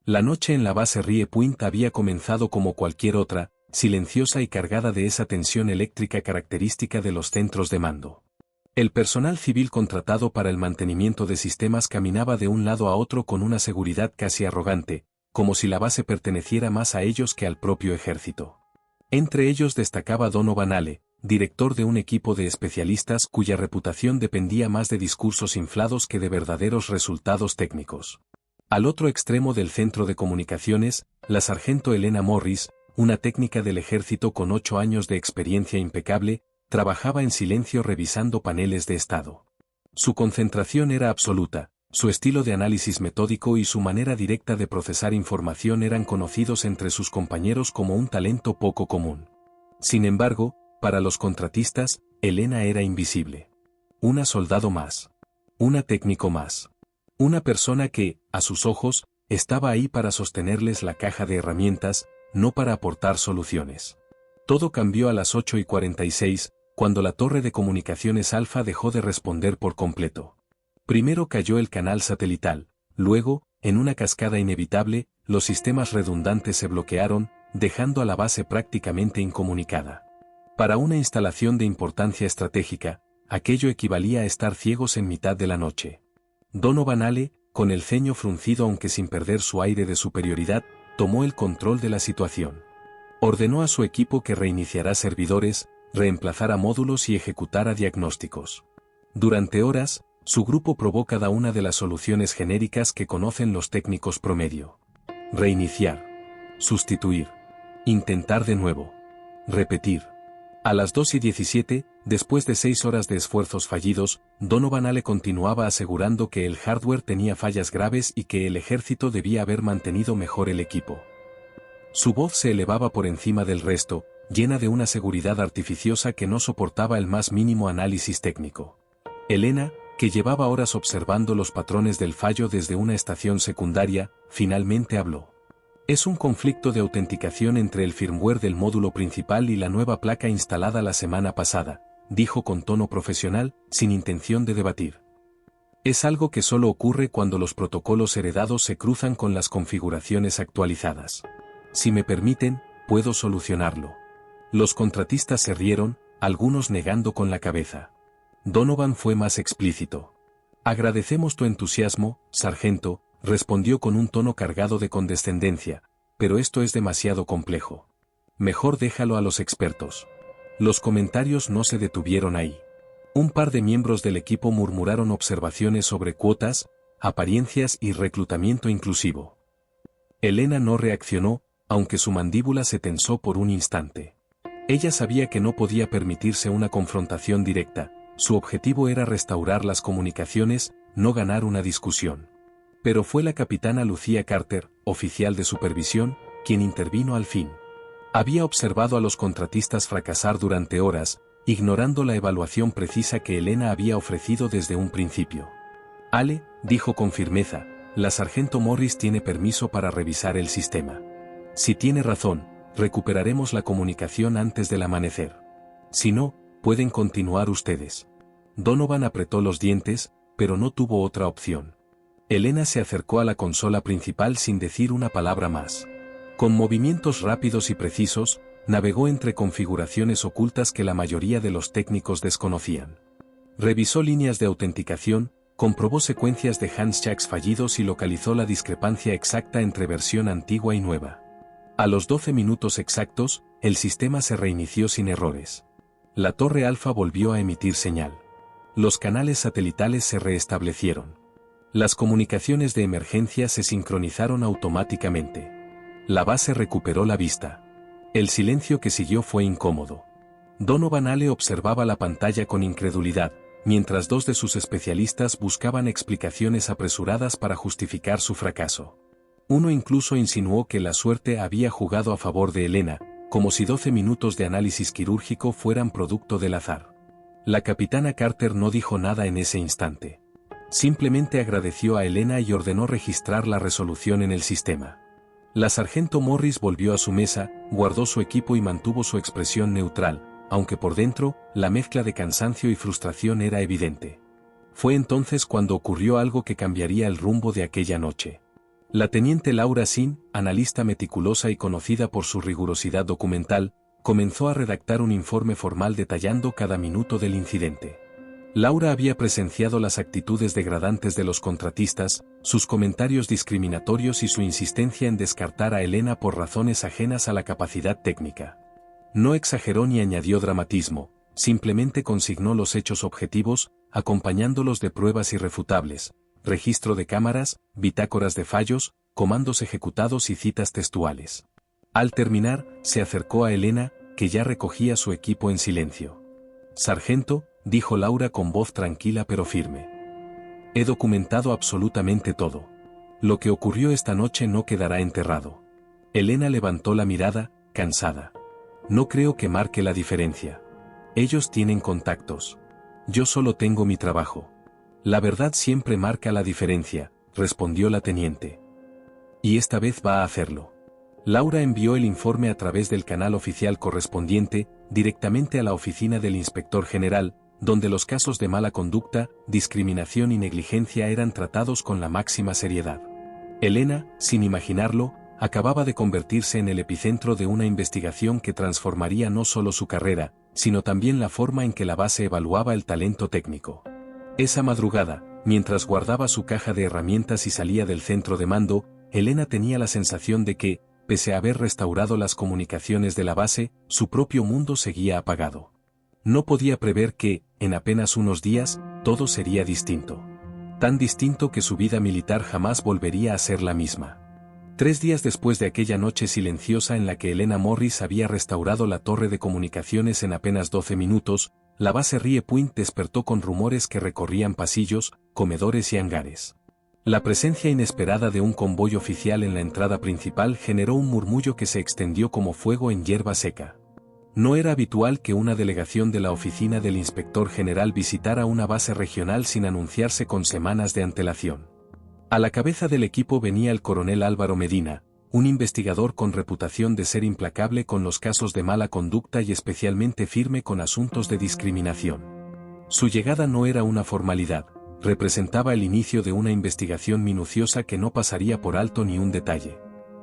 La noche en la base Rie Point había comenzado como cualquier otra, silenciosa y cargada de esa tensión eléctrica característica de los centros de mando. El personal civil contratado para el mantenimiento de sistemas caminaba de un lado a otro con una seguridad casi arrogante, como si la base perteneciera más a ellos que al propio ejército. Entre ellos destacaba Donovan Ale, director de un equipo de especialistas cuya reputación dependía más de discursos inflados que de verdaderos resultados técnicos. Al otro extremo del centro de comunicaciones, la sargento Elena Morris, una técnica del ejército con 8 años de experiencia impecable, trabajaba en silencio revisando paneles de estado. Su concentración era absoluta, su estilo de análisis metódico y su manera directa de procesar información eran conocidos entre sus compañeros como un talento poco común. Sin embargo, para los contratistas, Elena era invisible. Una soldado más. Una técnico más. Una persona que, a sus ojos, estaba ahí para sostenerles la caja de herramientas, no para aportar soluciones. Todo cambió a las 8:46, cuando la torre de comunicaciones Alfa dejó de responder por completo. Primero cayó el canal satelital, luego, en una cascada inevitable, los sistemas redundantes se bloquearon, dejando a la base prácticamente incomunicada. Para una instalación de importancia estratégica, aquello equivalía a estar ciegos en mitad de la noche. Donovan Ale, con el ceño fruncido aunque sin perder su aire de superioridad, tomó el control de la situación. Ordenó a su equipo que reiniciara servidores, reemplazara módulos y ejecutara diagnósticos. Durante horas, su grupo probó cada una de las soluciones genéricas que conocen los técnicos promedio. Reiniciar. Sustituir. Intentar de nuevo. Repetir. A las 2:17, después de 6 horas de esfuerzos fallidos, Donovan Ale continuaba asegurando que el hardware tenía fallas graves y que el ejército debía haber mantenido mejor el equipo. Su voz se elevaba por encima del resto, llena de una seguridad artificiosa que no soportaba el más mínimo análisis técnico. Elena, que llevaba horas observando los patrones del fallo desde una estación secundaria, finalmente habló. Es un conflicto de autenticación entre el firmware del módulo principal y la nueva placa instalada la semana pasada, dijo con tono profesional, sin intención de debatir. Es algo que solo ocurre cuando los protocolos heredados se cruzan con las configuraciones actualizadas. Si me permiten, puedo solucionarlo. Los contratistas se rieron, algunos negando con la cabeza. Donovan fue más explícito. Agradecemos tu entusiasmo, sargento, respondió con un tono cargado de condescendencia, pero esto es demasiado complejo. Mejor déjalo a los expertos. Los comentarios no se detuvieron ahí. Un par de miembros del equipo murmuraron observaciones sobre cuotas, apariencias y reclutamiento inclusivo. Elena no reaccionó, aunque su mandíbula se tensó por un instante. Ella sabía que no podía permitirse una confrontación directa, su objetivo era restaurar las comunicaciones, no ganar una discusión. Pero fue la capitana Lucía Carter, oficial de supervisión, quien intervino al fin. Había observado a los contratistas fracasar durante horas, ignorando la evaluación precisa que Elena había ofrecido desde un principio. Ale, dijo con firmeza, la sargento Morris tiene permiso para revisar el sistema. Si tiene razón, recuperaremos la comunicación antes del amanecer. Si no, pueden continuar ustedes. Donovan apretó los dientes, pero no tuvo otra opción. Elena se acercó a la consola principal sin decir una palabra más. Con movimientos rápidos y precisos, navegó entre configuraciones ocultas que la mayoría de los técnicos desconocían. Revisó líneas de autenticación, comprobó secuencias de handshakes fallidos y localizó la discrepancia exacta entre versión antigua y nueva. A los 12 minutos exactos, el sistema se reinició sin errores. La torre Alfa volvió a emitir señal. Los canales satelitales se restablecieron. Las comunicaciones de emergencia se sincronizaron automáticamente. La base recuperó la vista. El silencio que siguió fue incómodo. Donovan Ale observaba la pantalla con incredulidad, mientras 2 de sus especialistas buscaban explicaciones apresuradas para justificar su fracaso. Uno incluso insinuó que la suerte había jugado a favor de Elena, como si 12 minutos de análisis quirúrgico fueran producto del azar. La capitana Carter no dijo nada en ese instante. Simplemente agradeció a Elena y ordenó registrar la resolución en el sistema. La sargento Morris volvió a su mesa, guardó su equipo y mantuvo su expresión neutral, aunque por dentro, la mezcla de cansancio y frustración era evidente. Fue entonces cuando ocurrió algo que cambiaría el rumbo de aquella noche. La teniente Laura Sin, analista meticulosa y conocida por su rigurosidad documental, comenzó a redactar un informe formal detallando cada minuto del incidente. Laura había presenciado las actitudes degradantes de los contratistas, sus comentarios discriminatorios y su insistencia en descartar a Elena por razones ajenas a la capacidad técnica. No exageró ni añadió dramatismo, simplemente consignó los hechos objetivos, acompañándolos de pruebas irrefutables, registro de cámaras, bitácoras de fallos, comandos ejecutados y citas textuales. Al terminar, se acercó a Elena, que ya recogía su equipo en silencio. «Sargento», dijo Laura con voz tranquila pero firme. «He documentado absolutamente todo. Lo que ocurrió esta noche no quedará enterrado». Elena levantó la mirada, cansada. «No creo que marque la diferencia. Ellos tienen contactos. Yo solo tengo mi trabajo». «La verdad siempre marca la diferencia», respondió la teniente. «Y esta vez va a hacerlo». Laura envió el informe a través del canal oficial correspondiente, directamente a la oficina del inspector general, donde los casos de mala conducta, discriminación y negligencia eran tratados con la máxima seriedad. Elena, sin imaginarlo, acababa de convertirse en el epicentro de una investigación que transformaría no solo su carrera, sino también la forma en que la base evaluaba el talento técnico. Esa madrugada, mientras guardaba su caja de herramientas y salía del centro de mando, Elena tenía la sensación de que, pese a haber restaurado las comunicaciones de la base, su propio mundo seguía apagado. No podía prever que, en apenas unos días, todo sería distinto. Tan distinto que su vida militar jamás volvería a ser la misma. 3 días después de aquella noche silenciosa en la que Elena Morris había restaurado la torre de comunicaciones en apenas 12 minutos, la base Rie Point despertó con rumores que recorrían pasillos, comedores y hangares. La presencia inesperada de un convoy oficial en la entrada principal generó un murmullo que se extendió como fuego en hierba seca. No era habitual que una delegación de la oficina del inspector general visitara una base regional sin anunciarse con semanas de antelación. A la cabeza del equipo venía el coronel Álvaro Medina, un investigador con reputación de ser implacable con los casos de mala conducta y especialmente firme con asuntos de discriminación. Su llegada no era una formalidad. Representaba el inicio de una investigación minuciosa que no pasaría por alto ni un detalle.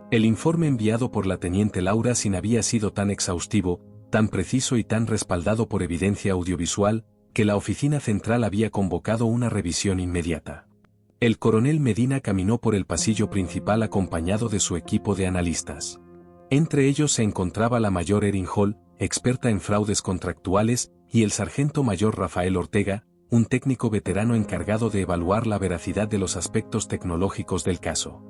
El informe enviado por la teniente Laura Sin había sido tan exhaustivo, tan preciso y tan respaldado por evidencia audiovisual, que la oficina central había convocado una revisión inmediata. El coronel Medina caminó por el pasillo principal acompañado de su equipo de analistas. Entre ellos se encontraba la mayor Erin Hall, experta en fraudes contractuales, y el sargento mayor Rafael Ortega, un técnico veterano encargado de evaluar la veracidad de los aspectos tecnológicos del caso.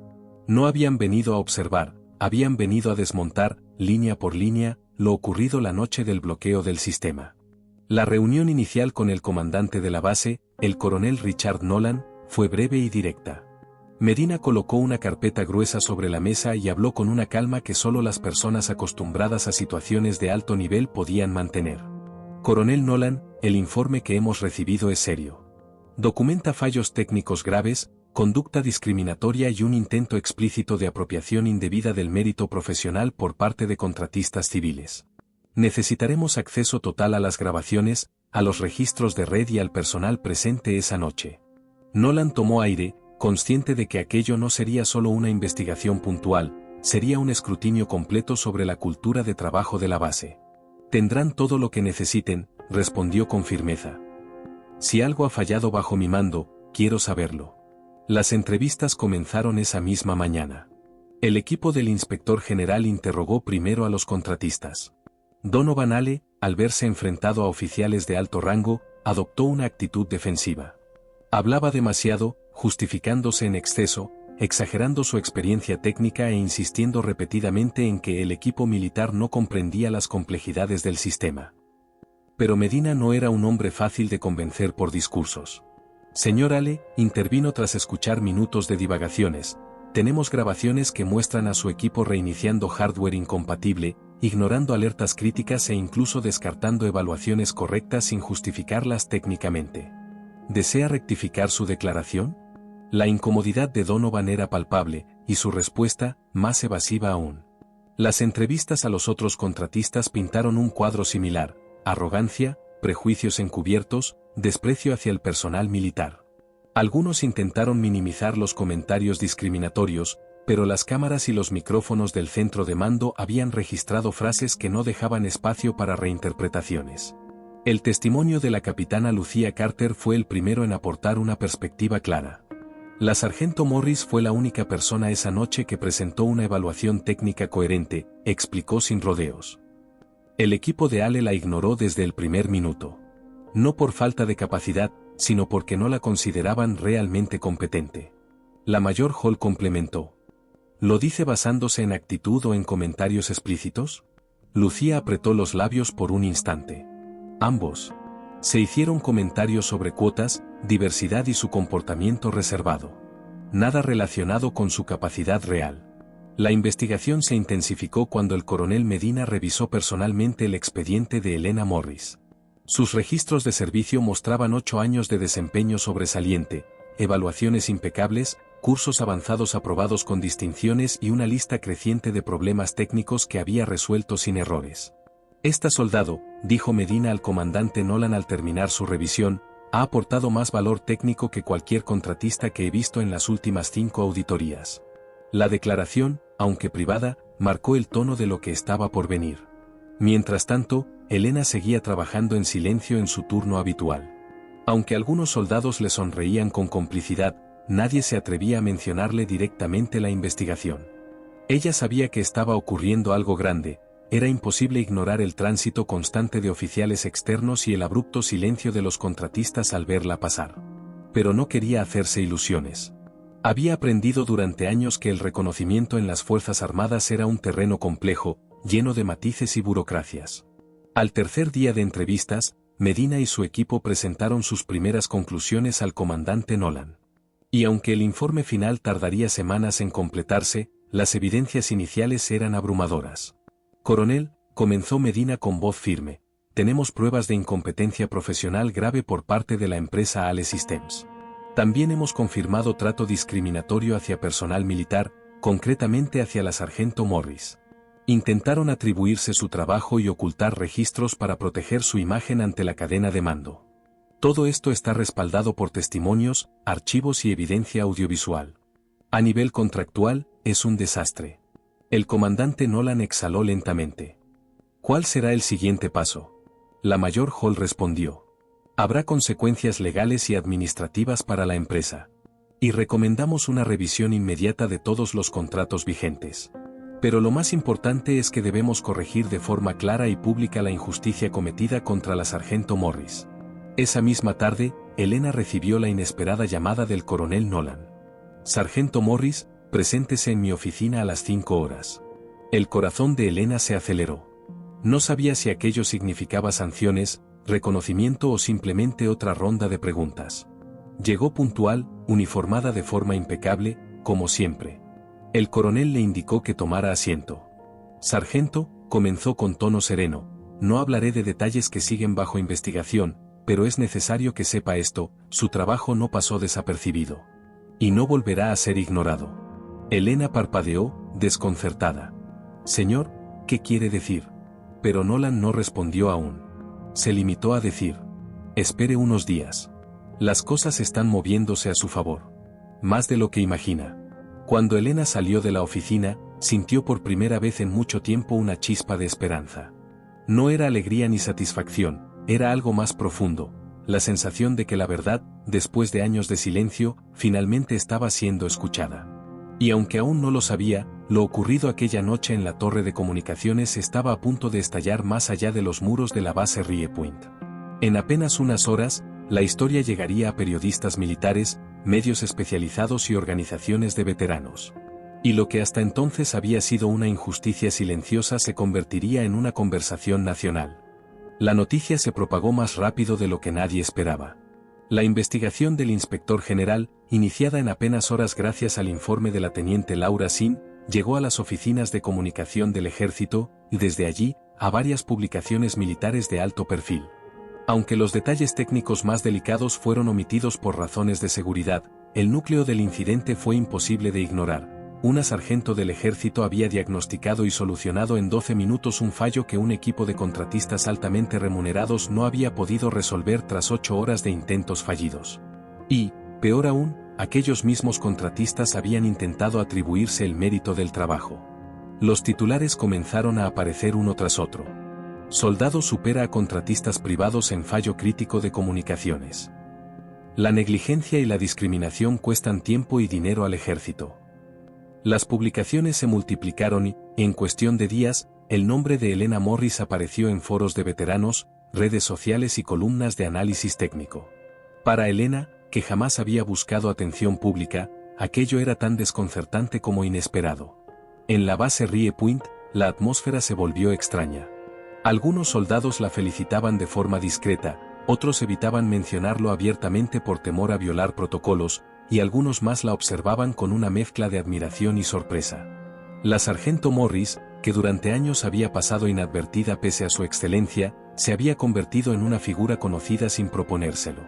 No habían venido a observar, habían venido a desmontar, línea por línea, lo ocurrido la noche del bloqueo del sistema. La reunión inicial con el comandante de la base, el coronel Richard Nolan, fue breve y directa. Medina colocó una carpeta gruesa sobre la mesa y habló con una calma que solo las personas acostumbradas a situaciones de alto nivel podían mantener. Coronel Nolan, el informe que hemos recibido es serio. Documenta fallos técnicos graves, conducta discriminatoria y un intento explícito de apropiación indebida del mérito profesional por parte de contratistas civiles. Necesitaremos acceso total a las grabaciones, a los registros de red y al personal presente esa noche. Nolan tomó aire, consciente de que aquello no sería solo una investigación puntual, sería un escrutinio completo sobre la cultura de trabajo de la base. Tendrán todo lo que necesiten, respondió con firmeza. Si algo ha fallado bajo mi mando, quiero saberlo. Las entrevistas comenzaron esa misma mañana. El equipo del inspector general interrogó primero a los contratistas. Donovan Ale, al verse enfrentado a oficiales de alto rango, adoptó una actitud defensiva. Hablaba demasiado, justificándose en exceso, exagerando su experiencia técnica e insistiendo repetidamente en que el equipo militar no comprendía las complejidades del sistema. Pero Medina no era un hombre fácil de convencer por discursos. Señor Ale, intervino tras escuchar minutos de divagaciones, tenemos grabaciones que muestran a su equipo reiniciando hardware incompatible, ignorando alertas críticas e incluso descartando evaluaciones correctas sin justificarlas técnicamente. ¿Desea rectificar su declaración? La incomodidad de Donovan era palpable, y su respuesta, más evasiva aún. Las entrevistas a los otros contratistas pintaron un cuadro similar: arrogancia, prejuicios encubiertos, desprecio hacia el personal militar. Algunos intentaron minimizar los comentarios discriminatorios, pero las cámaras y los micrófonos del centro de mando habían registrado frases que no dejaban espacio para reinterpretaciones. El testimonio de la capitana Lucía Carter fue el primero en aportar una perspectiva clara. La sargento Morris fue la única persona esa noche que presentó una evaluación técnica coherente, explicó sin rodeos. El equipo de Ale la ignoró desde el primer minuto. No por falta de capacidad, sino porque no la consideraban realmente competente. La mayor Hall complementó. ¿Lo dice basándose en actitud o en comentarios explícitos? Lucía apretó los labios por un instante. Ambos. Se hicieron comentarios sobre cuotas, diversidad y su comportamiento reservado. Nada relacionado con su capacidad real. La investigación se intensificó cuando el coronel Medina revisó personalmente el expediente de Elena Morris. Sus registros de servicio mostraban 8 años de desempeño sobresaliente, evaluaciones impecables, cursos avanzados aprobados con distinciones y una lista creciente de problemas técnicos que había resuelto sin errores. Esta soldado, dijo Medina al comandante Nolan al terminar su revisión, ha aportado más valor técnico que cualquier contratista que he visto en las últimas 5 auditorías. La declaración, aunque privada, marcó el tono de lo que estaba por venir. Mientras tanto, Elena seguía trabajando en silencio en su turno habitual. Aunque algunos soldados le sonreían con complicidad, nadie se atrevía a mencionarle directamente la investigación. Ella sabía que estaba ocurriendo algo grande, era imposible ignorar el tránsito constante de oficiales externos y el abrupto silencio de los contratistas al verla pasar. Pero no quería hacerse ilusiones. Había aprendido durante años que el reconocimiento en las Fuerzas Armadas era un terreno complejo, lleno de matices y burocracias. Al tercer día de entrevistas, Medina y su equipo presentaron sus primeras conclusiones al comandante Nolan. Y aunque el informe final tardaría semanas en completarse, las evidencias iniciales eran abrumadoras. Coronel, comenzó Medina con voz firme, tenemos pruebas de incompetencia profesional grave por parte de la empresa ALE Systems. También hemos confirmado trato discriminatorio hacia personal militar, concretamente hacia la sargento Morris. Intentaron atribuirse su trabajo y ocultar registros para proteger su imagen ante la cadena de mando. Todo esto está respaldado por testimonios, archivos y evidencia audiovisual. A nivel contractual, es un desastre. El comandante Nolan exhaló lentamente. ¿Cuál será el siguiente paso? La mayor Hall respondió. Habrá consecuencias legales y administrativas para la empresa. Y recomendamos una revisión inmediata de todos los contratos vigentes. Pero lo más importante es que debemos corregir de forma clara y pública la injusticia cometida contra la sargento Morris. Esa misma tarde, Elena recibió la inesperada llamada del coronel Nolan. Sargento Morris, preséntese en mi oficina a las 5 horas. El corazón de Elena se aceleró. No sabía si aquello significaba sanciones, reconocimiento o simplemente otra ronda de preguntas. Llegó puntual, uniformada de forma impecable, como siempre. El coronel le indicó que tomara asiento. Sargento, comenzó con tono sereno, no hablaré de detalles que siguen bajo investigación, pero es necesario que sepa esto, su trabajo no pasó desapercibido. Y no volverá a ser ignorado. Elena parpadeó, desconcertada. Señor, ¿qué quiere decir? Pero Nolan no respondió aún. Se limitó a decir. Espere unos días. Las cosas están moviéndose a su favor. Más de lo que imagina. Cuando Elena salió de la oficina, sintió por primera vez en mucho tiempo una chispa de esperanza. No era alegría ni satisfacción, era algo más profundo, la sensación de que la verdad, después de años de silencio, finalmente estaba siendo escuchada. Y aunque aún no lo sabía, lo ocurrido aquella noche en la torre de comunicaciones estaba a punto de estallar más allá de los muros de la base Rie Point. En apenas unas horas, la historia llegaría a periodistas militares, medios especializados y organizaciones de veteranos. Y lo que hasta entonces había sido una injusticia silenciosa se convertiría en una conversación nacional. La noticia se propagó más rápido de lo que nadie esperaba. La investigación del inspector general, iniciada en apenas horas gracias al informe de la teniente Laura Sin, llegó a las oficinas de comunicación del ejército, y desde allí, a varias publicaciones militares de alto perfil. Aunque los detalles técnicos más delicados fueron omitidos por razones de seguridad, el núcleo del incidente fue imposible de ignorar. Una sargento del ejército había diagnosticado y solucionado en 12 minutos un fallo que un equipo de contratistas altamente remunerados no había podido resolver tras 8 horas de intentos fallidos. Y, peor aún, aquellos mismos contratistas habían intentado atribuirse el mérito del trabajo. Los titulares comenzaron a aparecer uno tras otro. Soldado supera a contratistas privados en fallo crítico de comunicaciones. La negligencia y la discriminación cuestan tiempo y dinero al ejército. Las publicaciones se multiplicaron y, en cuestión de días, el nombre de Elena Morris apareció en foros de veteranos, redes sociales y columnas de análisis técnico. Para Elena, que jamás había buscado atención pública, aquello era tan desconcertante como inesperado. En la base Rie Point, la atmósfera se volvió extraña. Algunos soldados la felicitaban de forma discreta, otros evitaban mencionarlo abiertamente por temor a violar protocolos, y algunos más la observaban con una mezcla de admiración y sorpresa. La sargento Morris, que durante años había pasado inadvertida pese a su excelencia, se había convertido en una figura conocida sin proponérselo.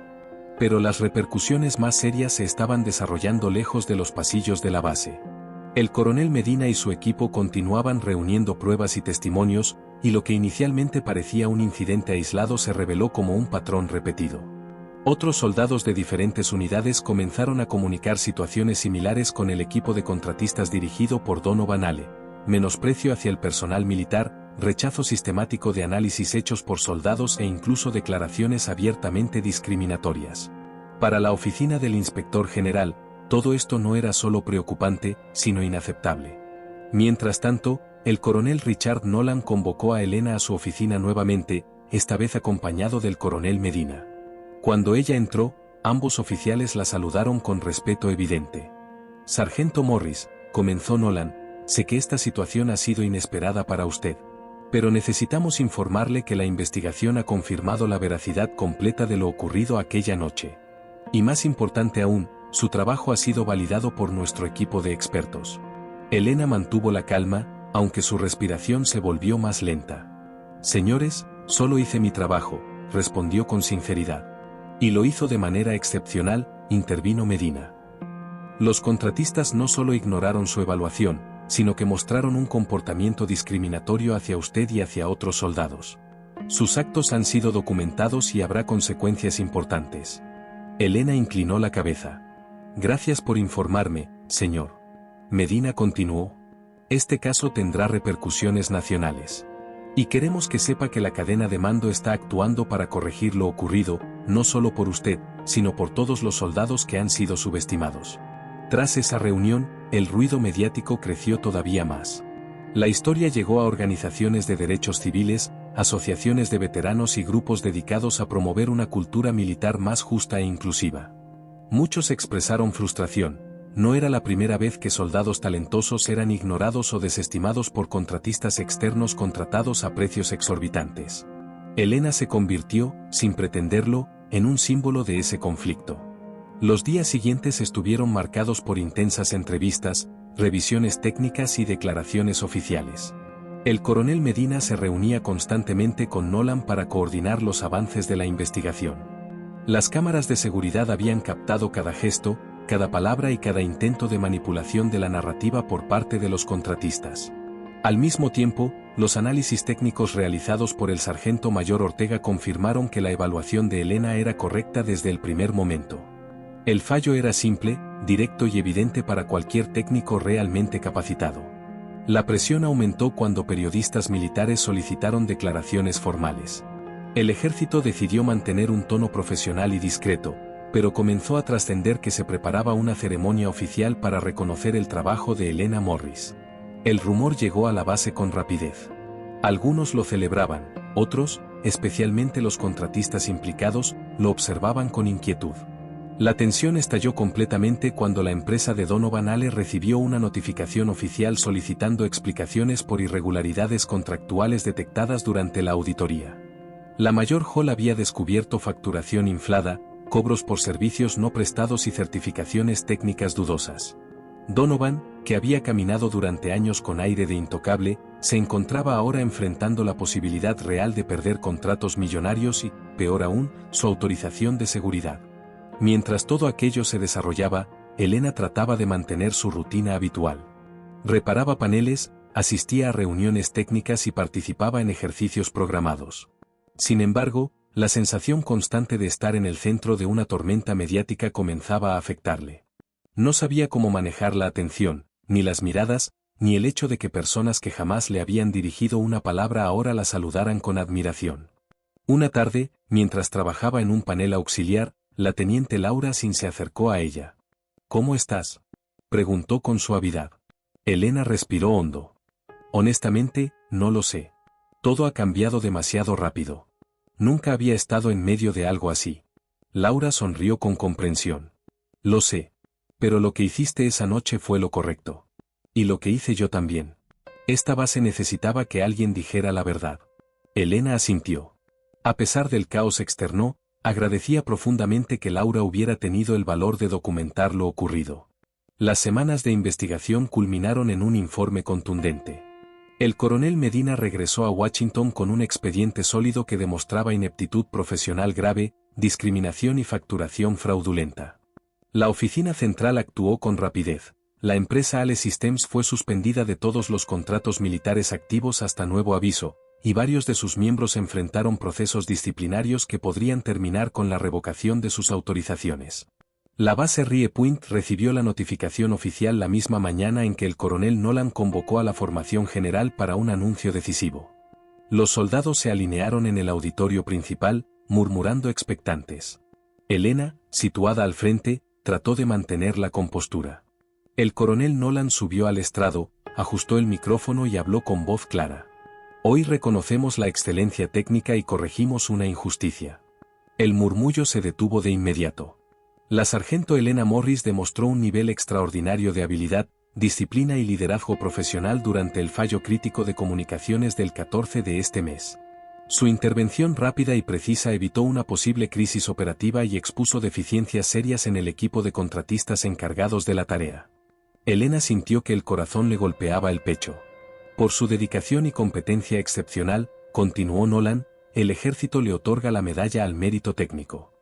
Pero las repercusiones más serias se estaban desarrollando lejos de los pasillos de la base. El coronel Medina y su equipo continuaban reuniendo pruebas y testimonios, y lo que inicialmente parecía un incidente aislado se reveló como un patrón repetido. Otros soldados de diferentes unidades comenzaron a comunicar situaciones similares con el equipo de contratistas dirigido por Donovan Ale: menosprecio hacia el personal militar, rechazo sistemático de análisis hechos por soldados e incluso declaraciones abiertamente discriminatorias. Para la oficina del inspector general, todo esto no era solo preocupante, sino inaceptable. Mientras tanto, el coronel Richard Nolan convocó a Elena a su oficina nuevamente, esta vez acompañado del coronel Medina. Cuando ella entró, ambos oficiales la saludaron con respeto evidente. Sargento Morris, comenzó Nolan, sé que esta situación ha sido inesperada para usted. Pero necesitamos informarle que la investigación ha confirmado la veracidad completa de lo ocurrido aquella noche. Y más importante aún, su trabajo ha sido validado por nuestro equipo de expertos. Elena mantuvo la calma, aunque su respiración se volvió más lenta. Señores, solo hice mi trabajo, respondió con sinceridad. Y lo hizo de manera excepcional, intervino Medina. Los contratistas no solo ignoraron su evaluación, sino que mostraron un comportamiento discriminatorio hacia usted y hacia otros soldados. Sus actos han sido documentados y habrá consecuencias importantes. Elena inclinó la cabeza. Gracias por informarme, señor. Medina continuó. Este caso tendrá repercusiones nacionales. Y queremos que sepa que la cadena de mando está actuando para corregir lo ocurrido, no solo por usted, sino por todos los soldados que han sido subestimados. Tras esa reunión, el ruido mediático creció todavía más. La historia llegó a organizaciones de derechos civiles, asociaciones de veteranos y grupos dedicados a promover una cultura militar más justa e inclusiva. Muchos expresaron frustración. No era la primera vez que soldados talentosos eran ignorados o desestimados por contratistas externos contratados a precios exorbitantes. Elena se convirtió, sin pretenderlo, en un símbolo de ese conflicto. Los días siguientes estuvieron marcados por intensas entrevistas, revisiones técnicas y declaraciones oficiales. El coronel Medina se reunía constantemente con Nolan para coordinar los avances de la investigación. Las cámaras de seguridad habían captado cada gesto, cada palabra y cada intento de manipulación de la narrativa por parte de los contratistas. Al mismo tiempo, los análisis técnicos realizados por el sargento mayor Ortega confirmaron que la evaluación de Elena era correcta desde el primer momento. El fallo era simple, directo y evidente para cualquier técnico realmente capacitado. La presión aumentó cuando periodistas militares solicitaron declaraciones formales. El ejército decidió mantener un tono profesional y discreto, pero comenzó a trascender que se preparaba una ceremonia oficial para reconocer el trabajo de Elena Morris. El rumor llegó a la base con rapidez. Algunos lo celebraban, otros, especialmente los contratistas implicados, lo observaban con inquietud. La tensión estalló completamente cuando la empresa de Donovan Ale recibió una notificación oficial solicitando explicaciones por irregularidades contractuales detectadas durante la auditoría. La Mayor Hall había descubierto facturación inflada, cobros por servicios no prestados y certificaciones técnicas dudosas. Donovan, que había caminado durante años con aire de intocable, se encontraba ahora enfrentando la posibilidad real de perder contratos millonarios y, peor aún, su autorización de seguridad. Mientras todo aquello se desarrollaba, Elena trataba de mantener su rutina habitual. Reparaba paneles, asistía a reuniones técnicas y participaba en ejercicios programados. Sin embargo, la sensación constante de estar en el centro de una tormenta mediática comenzaba a afectarle. No sabía cómo manejar la atención, ni las miradas, ni el hecho de que personas que jamás le habían dirigido una palabra ahora la saludaran con admiración. Una tarde, mientras trabajaba en un panel auxiliar, la teniente Laura Sin se acercó a ella. «¿Cómo estás?», preguntó con suavidad. Elena respiró hondo. «Honestamente, no lo sé. Todo ha cambiado demasiado rápido. Nunca había estado en medio de algo así». Laura sonrió con comprensión. «Lo sé. Pero lo que hiciste esa noche fue lo correcto. Y lo que hice yo también. Esta base necesitaba que alguien dijera la verdad». Elena asintió. A pesar del caos externo, agradecía profundamente que Laura hubiera tenido el valor de documentar lo ocurrido. Las semanas de investigación culminaron en un informe contundente. El coronel Medina regresó a Washington con un expediente sólido que demostraba ineptitud profesional grave, discriminación y facturación fraudulenta. La oficina central actuó con rapidez. La empresa ALE Systems fue suspendida de todos los contratos militares activos hasta nuevo aviso, y varios de sus miembros enfrentaron procesos disciplinarios que podrían terminar con la revocación de sus autorizaciones. La base Rie Point recibió la notificación oficial la misma mañana en que el coronel Nolan convocó a la formación general para un anuncio decisivo. Los soldados se alinearon en el auditorio principal, murmurando expectantes. Elena, situada al frente, trató de mantener la compostura. El coronel Nolan subió al estrado, ajustó el micrófono y habló con voz clara. «Hoy reconocemos la excelencia técnica y corregimos una injusticia». El murmullo se detuvo de inmediato. La sargento Elena Morris demostró un nivel extraordinario de habilidad, disciplina y liderazgo profesional durante el fallo crítico de comunicaciones del 14 de este mes. Su intervención rápida y precisa evitó una posible crisis operativa y expuso deficiencias serias en el equipo de contratistas encargados de la tarea. Elena sintió que el corazón le golpeaba el pecho. Por su dedicación y competencia excepcional, continuó Nolan, el ejército le otorga la medalla al mérito técnico.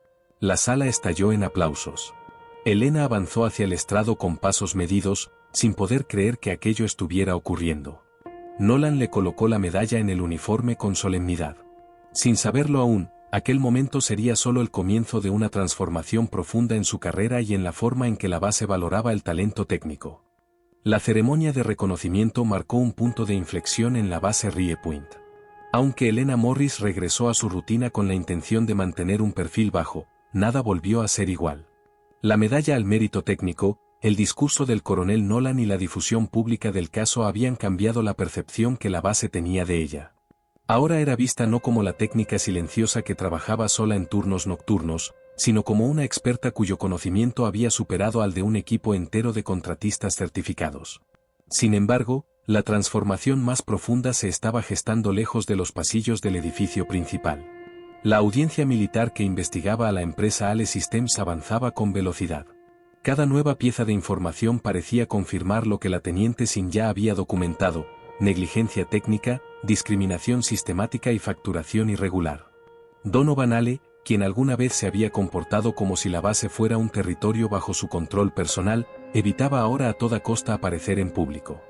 La sala estalló en aplausos. Elena avanzó hacia el estrado con pasos medidos, sin poder creer que aquello estuviera ocurriendo. Nolan le colocó la medalla en el uniforme con solemnidad. Sin saberlo aún, aquel momento sería solo el comienzo de una transformación profunda en su carrera y en la forma en que la base valoraba el talento técnico. La ceremonia de reconocimiento marcó un punto de inflexión en la base Rie Point. Aunque Elena Morris regresó a su rutina con la intención de mantener un perfil bajo, nada volvió a ser igual. La medalla al mérito técnico, el discurso del coronel Nolan y la difusión pública del caso habían cambiado la percepción que la base tenía de ella. Ahora era vista no como la técnica silenciosa que trabajaba sola en turnos nocturnos, sino como una experta cuyo conocimiento había superado al de un equipo entero de contratistas certificados. Sin embargo, la transformación más profunda se estaba gestando lejos de los pasillos del edificio principal. La audiencia militar que investigaba a la empresa ALE Systems avanzaba con velocidad. Cada nueva pieza de información parecía confirmar lo que la teniente Sin ya había documentado: negligencia técnica, discriminación sistemática y facturación irregular. Donovan ALE, quien alguna vez se había comportado como si la base fuera un territorio bajo su control personal, evitaba ahora a toda costa aparecer en público.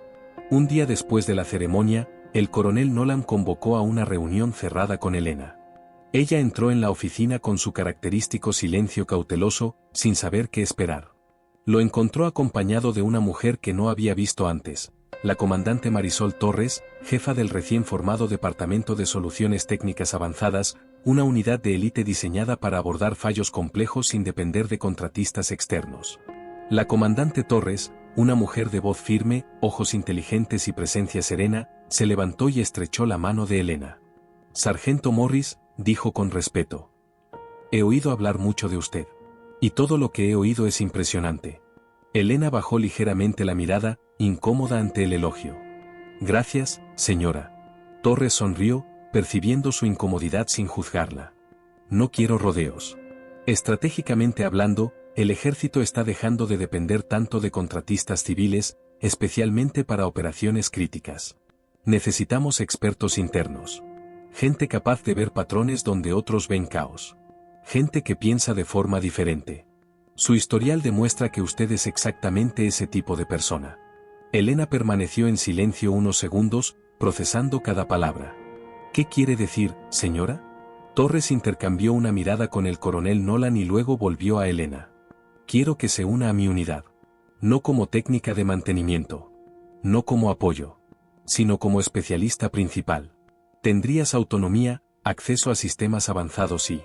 Un día después de la ceremonia, el coronel Nolan convocó a una reunión cerrada con Elena. Ella entró en la oficina con su característico silencio cauteloso, sin saber qué esperar. Lo encontró acompañado de una mujer que no había visto antes, la comandante Marisol Torres, jefa del recién formado Departamento de Soluciones Técnicas Avanzadas, una unidad de élite diseñada para abordar fallos complejos sin depender de contratistas externos. La comandante Torres, una mujer de voz firme, ojos inteligentes y presencia serena, se levantó y estrechó la mano de Elena. «Sargento Morris», dijo con respeto. «He oído hablar mucho de usted. Y todo lo que he oído es impresionante». Elena bajó ligeramente la mirada, incómoda ante el elogio. «Gracias, señora». Torres sonrió, percibiendo su incomodidad sin juzgarla. «No quiero rodeos. Estratégicamente hablando, el ejército está dejando de depender tanto de contratistas civiles, especialmente para operaciones críticas. Necesitamos expertos internos. Gente capaz de ver patrones donde otros ven caos. Gente que piensa de forma diferente. Su historial demuestra que usted es exactamente ese tipo de persona». Elena permaneció en silencio unos segundos, procesando cada palabra. «¿Qué quiere decir, señora?». Torres intercambió una mirada con el coronel Nolan y luego volvió a Elena. «Quiero que se una a mi unidad. No como técnica de mantenimiento. No como apoyo. Sino como especialista principal. Tendrías autonomía, acceso a sistemas avanzados y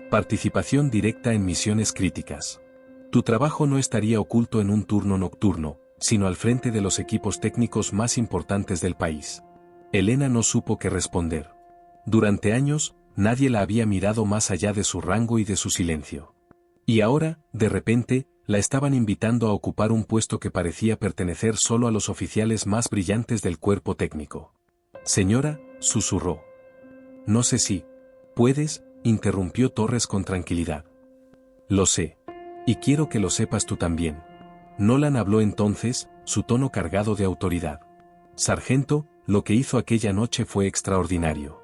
participación directa en misiones críticas. Tu trabajo no estaría oculto en un turno nocturno, sino al frente de los equipos técnicos más importantes del país. Elena no supo qué responder. Durante años, nadie la había mirado más allá de su rango y de su silencio. Y ahora, de repente, la estaban invitando a ocupar un puesto que parecía pertenecer solo a los oficiales más brillantes del cuerpo técnico. Señora, susurró. No sé si puedes, interrumpió Torres con tranquilidad. Lo sé. Y quiero que lo sepas tú también. Nolan habló entonces, su tono cargado de autoridad. Sargento, lo que hizo aquella noche fue extraordinario.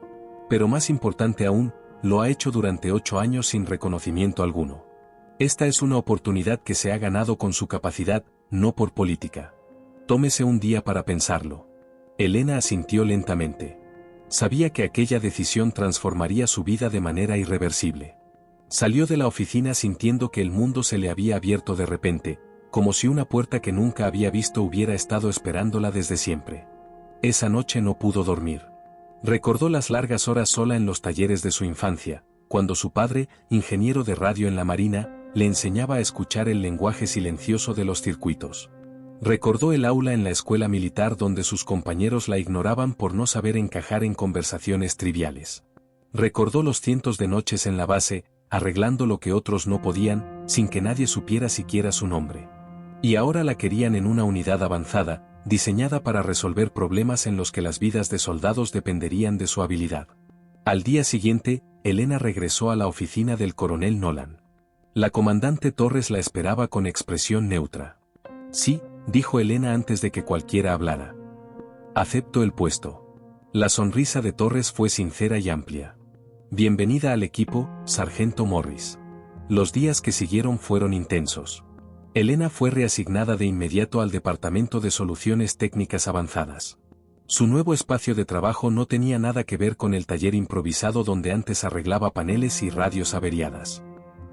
Pero más importante aún, lo ha hecho durante 8 años sin reconocimiento alguno. Esta es una oportunidad que se ha ganado con su capacidad, no por política. Tómese un día para pensarlo. Elena asintió lentamente. Sabía que aquella decisión transformaría su vida de manera irreversible. Salió de la oficina sintiendo que el mundo se le había abierto de repente, como si una puerta que nunca había visto hubiera estado esperándola desde siempre. Esa noche no pudo dormir. Recordó las largas horas sola en los talleres de su infancia, cuando su padre, ingeniero de radio en la Marina, le enseñaba a escuchar el lenguaje silencioso de los circuitos. Recordó el aula en la escuela militar donde sus compañeros la ignoraban por no saber encajar en conversaciones triviales. Recordó los cientos de noches en la base, arreglando lo que otros no podían, sin que nadie supiera siquiera su nombre. Y ahora la querían en una unidad avanzada, diseñada para resolver problemas en los que las vidas de soldados dependerían de su habilidad. Al día siguiente, Elena regresó a la oficina del coronel Nolan. La comandante Torres la esperaba con expresión neutra. Sí, dijo Elena antes de que cualquiera hablara. Acepto el puesto. La sonrisa de Torres fue sincera y amplia. Bienvenida al equipo, sargento Morris. Los días que siguieron fueron intensos. Elena fue reasignada de inmediato al Departamento de Soluciones Técnicas Avanzadas. Su nuevo espacio de trabajo no tenía nada que ver con el taller improvisado donde antes arreglaba paneles y radios averiadas.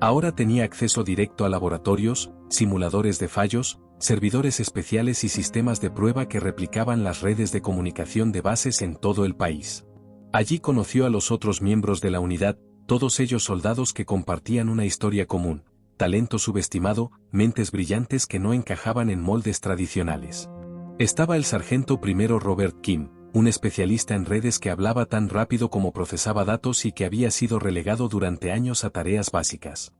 Ahora tenía acceso directo a laboratorios, simuladores de fallos, servidores especiales y sistemas de prueba que replicaban las redes de comunicación de bases en todo el país. Allí conoció a los otros miembros de la unidad, todos ellos soldados que compartían una historia común, talento subestimado, mentes brillantes que no encajaban en moldes tradicionales. Estaba el sargento primero Robert Kim, un especialista en redes que hablaba tan rápido como procesaba datos y que había sido relegado durante años a tareas básicas.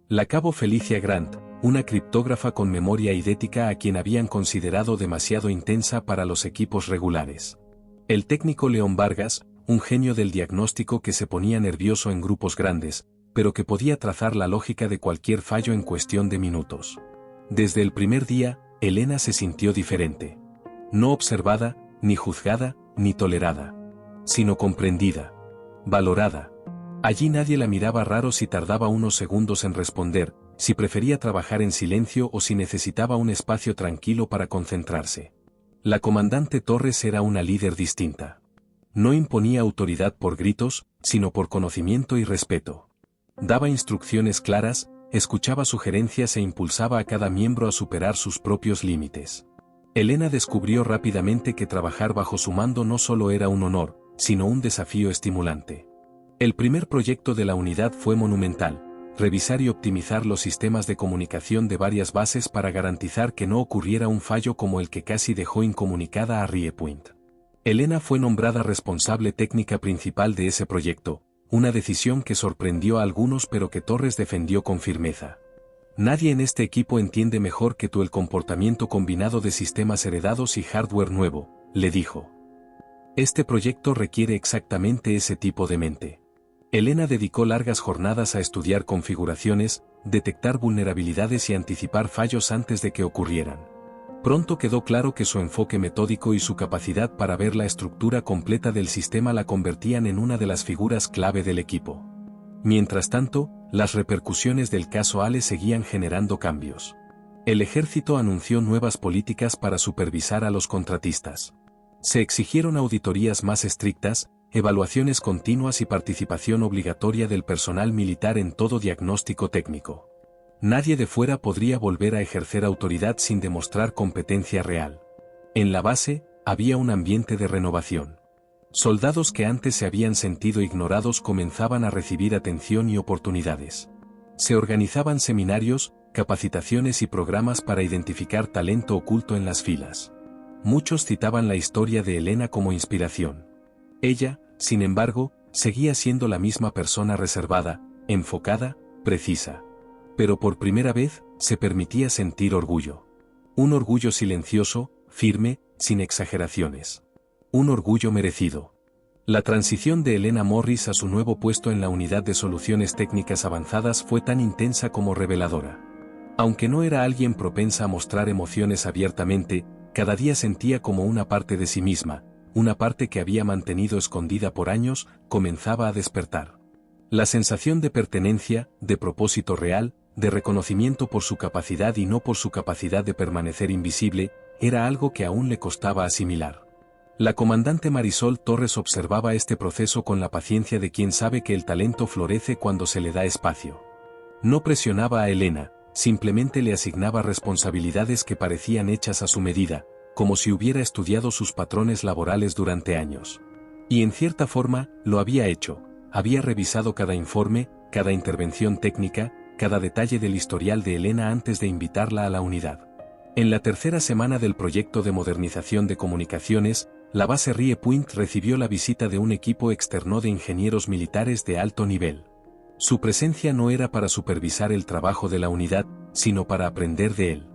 La cabo Felicia Grant, una criptógrafa con memoria idética a quien habían considerado demasiado intensa para los equipos regulares. El técnico León Vargas, un genio del diagnóstico que se ponía nervioso en grupos grandes, pero que podía trazar la lógica de cualquier fallo en cuestión de minutos. Desde el primer día, Elena se sintió diferente. No observada, ni juzgada, ni tolerada, sino comprendida, valorada. Allí nadie la miraba raro si tardaba unos segundos en responder, si prefería trabajar en silencio o si necesitaba un espacio tranquilo para concentrarse. La comandante Torres era una líder distinta. No imponía autoridad por gritos, sino por conocimiento y respeto. Daba instrucciones claras, escuchaba sugerencias e impulsaba a cada miembro a superar sus propios límites. Elena descubrió rápidamente que trabajar bajo su mando no solo era un honor, sino un desafío estimulante. El primer proyecto de la unidad fue monumental: revisar y optimizar los sistemas de comunicación de varias bases para garantizar que no ocurriera un fallo como el que casi dejó incomunicada a Riepoint. Elena fue nombrada responsable técnica principal de ese proyecto, una decisión que sorprendió a algunos pero que Torres defendió con firmeza. Nadie en este equipo entiende mejor que tú el comportamiento combinado de sistemas heredados y hardware nuevo, le dijo. Este proyecto requiere exactamente ese tipo de mente. Elena dedicó largas jornadas a estudiar configuraciones, detectar vulnerabilidades y anticipar fallos antes de que ocurrieran. Pronto quedó claro que su enfoque metódico y su capacidad para ver la estructura completa del sistema la convertían en una de las figuras clave del equipo. Mientras tanto, las repercusiones del caso Ale seguían generando cambios. El ejército anunció nuevas políticas para supervisar a los contratistas. Se exigieron auditorías más estrictas, evaluaciones continuas y participación obligatoria del personal militar en todo diagnóstico técnico. Nadie de fuera podría volver a ejercer autoridad sin demostrar competencia real. En la base, había un ambiente de renovación. Soldados que antes se habían sentido ignorados comenzaban a recibir atención y oportunidades. Se organizaban seminarios, capacitaciones y programas para identificar talento oculto en las filas. Muchos citaban la historia de Elena como inspiración. Ella, sin embargo, seguía siendo la misma persona reservada, enfocada, precisa. Pero por primera vez, se permitía sentir orgullo. Un orgullo silencioso, firme, sin exageraciones. Un orgullo merecido. La transición de Elena Morris a su nuevo puesto en la unidad de soluciones técnicas avanzadas fue tan intensa como reveladora. Aunque no era alguien propensa a mostrar emociones abiertamente, cada día sentía como una parte de sí misma, una parte que había mantenido escondida por años, comenzaba a despertar. La sensación de pertenencia, de propósito real, de reconocimiento por su capacidad y no por su capacidad de permanecer invisible, era algo que aún le costaba asimilar. La comandante Marisol Torres observaba este proceso con la paciencia de quien sabe que el talento florece cuando se le da espacio. No presionaba a Elena, simplemente le asignaba responsabilidades que parecían hechas a su medida, como si hubiera estudiado sus patrones laborales durante años. Y en cierta forma, lo había hecho, había revisado cada informe, cada intervención técnica, cada detalle del historial de Elena antes de invitarla a la unidad. En la tercera semana del proyecto de modernización de comunicaciones, la base Rie Point recibió la visita de un equipo externo de ingenieros militares de alto nivel. Su presencia no era para supervisar el trabajo de la unidad, sino para aprender de él.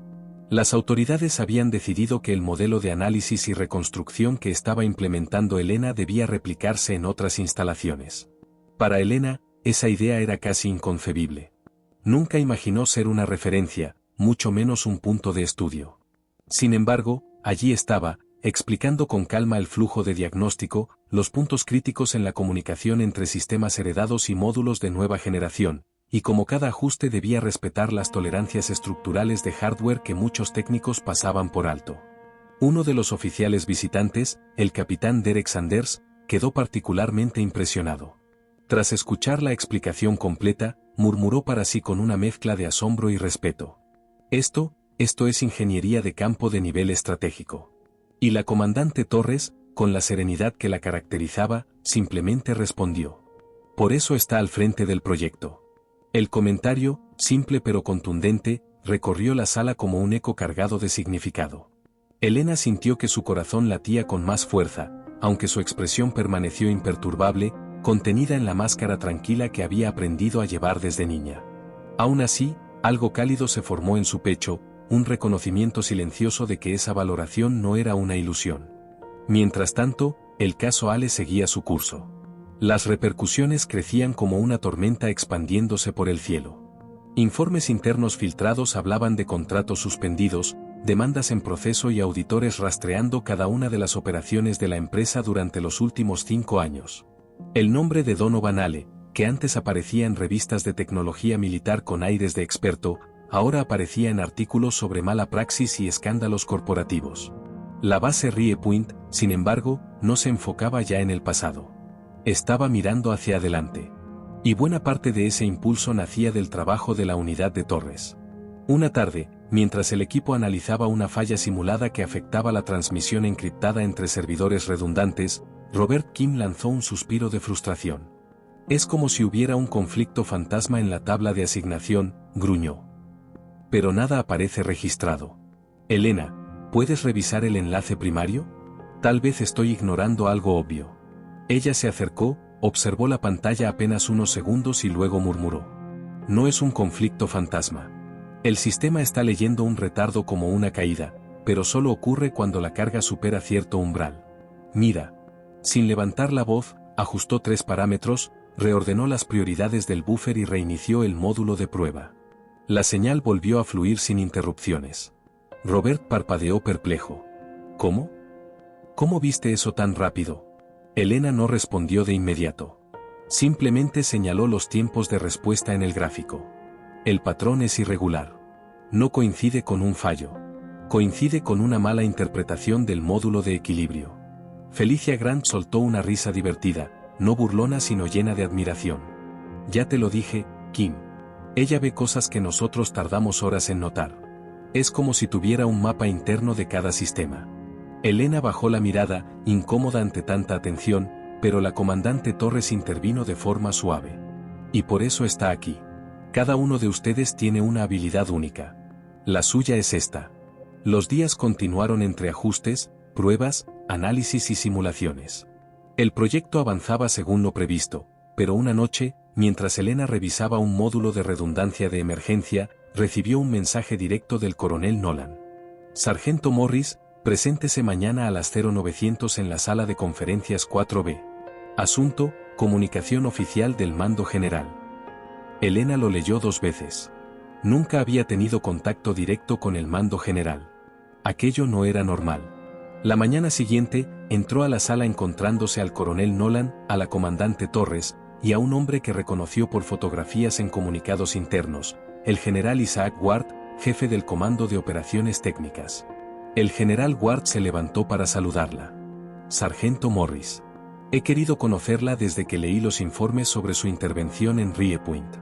Las autoridades habían decidido que el modelo de análisis y reconstrucción que estaba implementando Elena debía replicarse en otras instalaciones. Para Elena, esa idea era casi inconcebible. Nunca imaginó ser una referencia, mucho menos un punto de estudio. Sin embargo, allí estaba, explicando con calma el flujo de diagnóstico, los puntos críticos en la comunicación entre sistemas heredados y módulos de nueva generación, y cómo cada ajuste debía respetar las tolerancias estructurales de hardware que muchos técnicos pasaban por alto. Uno de los oficiales visitantes, el capitán Derek Sanders, quedó particularmente impresionado. Tras escuchar la explicación completa, murmuró para sí con una mezcla de asombro y respeto. Esto es ingeniería de campo de nivel estratégico. Y la comandante Torres, con la serenidad que la caracterizaba, simplemente respondió. Por eso está al frente del proyecto. El comentario, simple pero contundente, recorrió la sala como un eco cargado de significado. Elena sintió que su corazón latía con más fuerza, aunque su expresión permaneció imperturbable, contenida en la máscara tranquila que había aprendido a llevar desde niña. Aún así, algo cálido se formó en su pecho, un reconocimiento silencioso de que esa valoración no era una ilusión. Mientras tanto, el caso Ale seguía su curso. Las repercusiones crecían como una tormenta expandiéndose por el cielo. Informes internos filtrados hablaban de contratos suspendidos, demandas en proceso y auditores rastreando cada una de las operaciones de la empresa durante los últimos 5 años. El nombre de Donovan Ale, que antes aparecía en revistas de tecnología militar con aires de experto, ahora aparecía en artículos sobre mala praxis y escándalos corporativos. La base Rie Point, sin embargo, no se enfocaba ya en el pasado. Estaba mirando hacia adelante. Y buena parte de ese impulso nacía del trabajo de la unidad de Torres. Una tarde, mientras el equipo analizaba una falla simulada que afectaba la transmisión encriptada entre servidores redundantes, Robert Kim lanzó un suspiro de frustración. Es como si hubiera un conflicto fantasma en la tabla de asignación, gruñó. Pero nada aparece registrado. Elena, ¿puedes revisar el enlace primario? Tal vez estoy ignorando algo obvio. Ella se acercó, observó la pantalla apenas unos segundos y luego murmuró. No es un conflicto fantasma. El sistema está leyendo un retardo como una caída, pero solo ocurre cuando la carga supera cierto umbral. Mira. Sin levantar la voz, ajustó 3 parámetros, reordenó las prioridades del buffer y reinició el módulo de prueba. La señal volvió a fluir sin interrupciones. Robert parpadeó perplejo. ¿Cómo? ¿Cómo viste eso tan rápido? Elena no respondió de inmediato. Simplemente señaló los tiempos de respuesta en el gráfico. El patrón es irregular. No coincide con un fallo. Coincide con una mala interpretación del módulo de equilibrio. Felicia Grant soltó una risa divertida, no burlona sino llena de admiración. Ya te lo dije, Kim. Ella ve cosas que nosotros tardamos horas en notar. Es como si tuviera un mapa interno de cada sistema. Elena bajó la mirada, incómoda ante tanta atención, pero la comandante Torres intervino de forma suave. Y por eso está aquí. Cada uno de ustedes tiene una habilidad única. La suya es esta. Los días continuaron entre ajustes, pruebas, análisis y simulaciones. El proyecto avanzaba según lo previsto, pero una noche, mientras Elena revisaba un módulo de redundancia de emergencia, recibió un mensaje directo del coronel Nolan. Sargento Morris, preséntese mañana a las 0900 en la sala de conferencias 4B. Asunto, comunicación oficial del mando general. Elena lo leyó 2 veces. Nunca había tenido contacto directo con el mando general. Aquello no era normal. La mañana siguiente, entró a la sala encontrándose al coronel Nolan, a la comandante Torres, y a un hombre que reconoció por fotografías en comunicados internos, el general Isaac Ward, jefe del Comando de Operaciones Técnicas. El general Ward se levantó para saludarla. Sargento Morris. He querido conocerla desde que leí los informes sobre su intervención en Rie Point.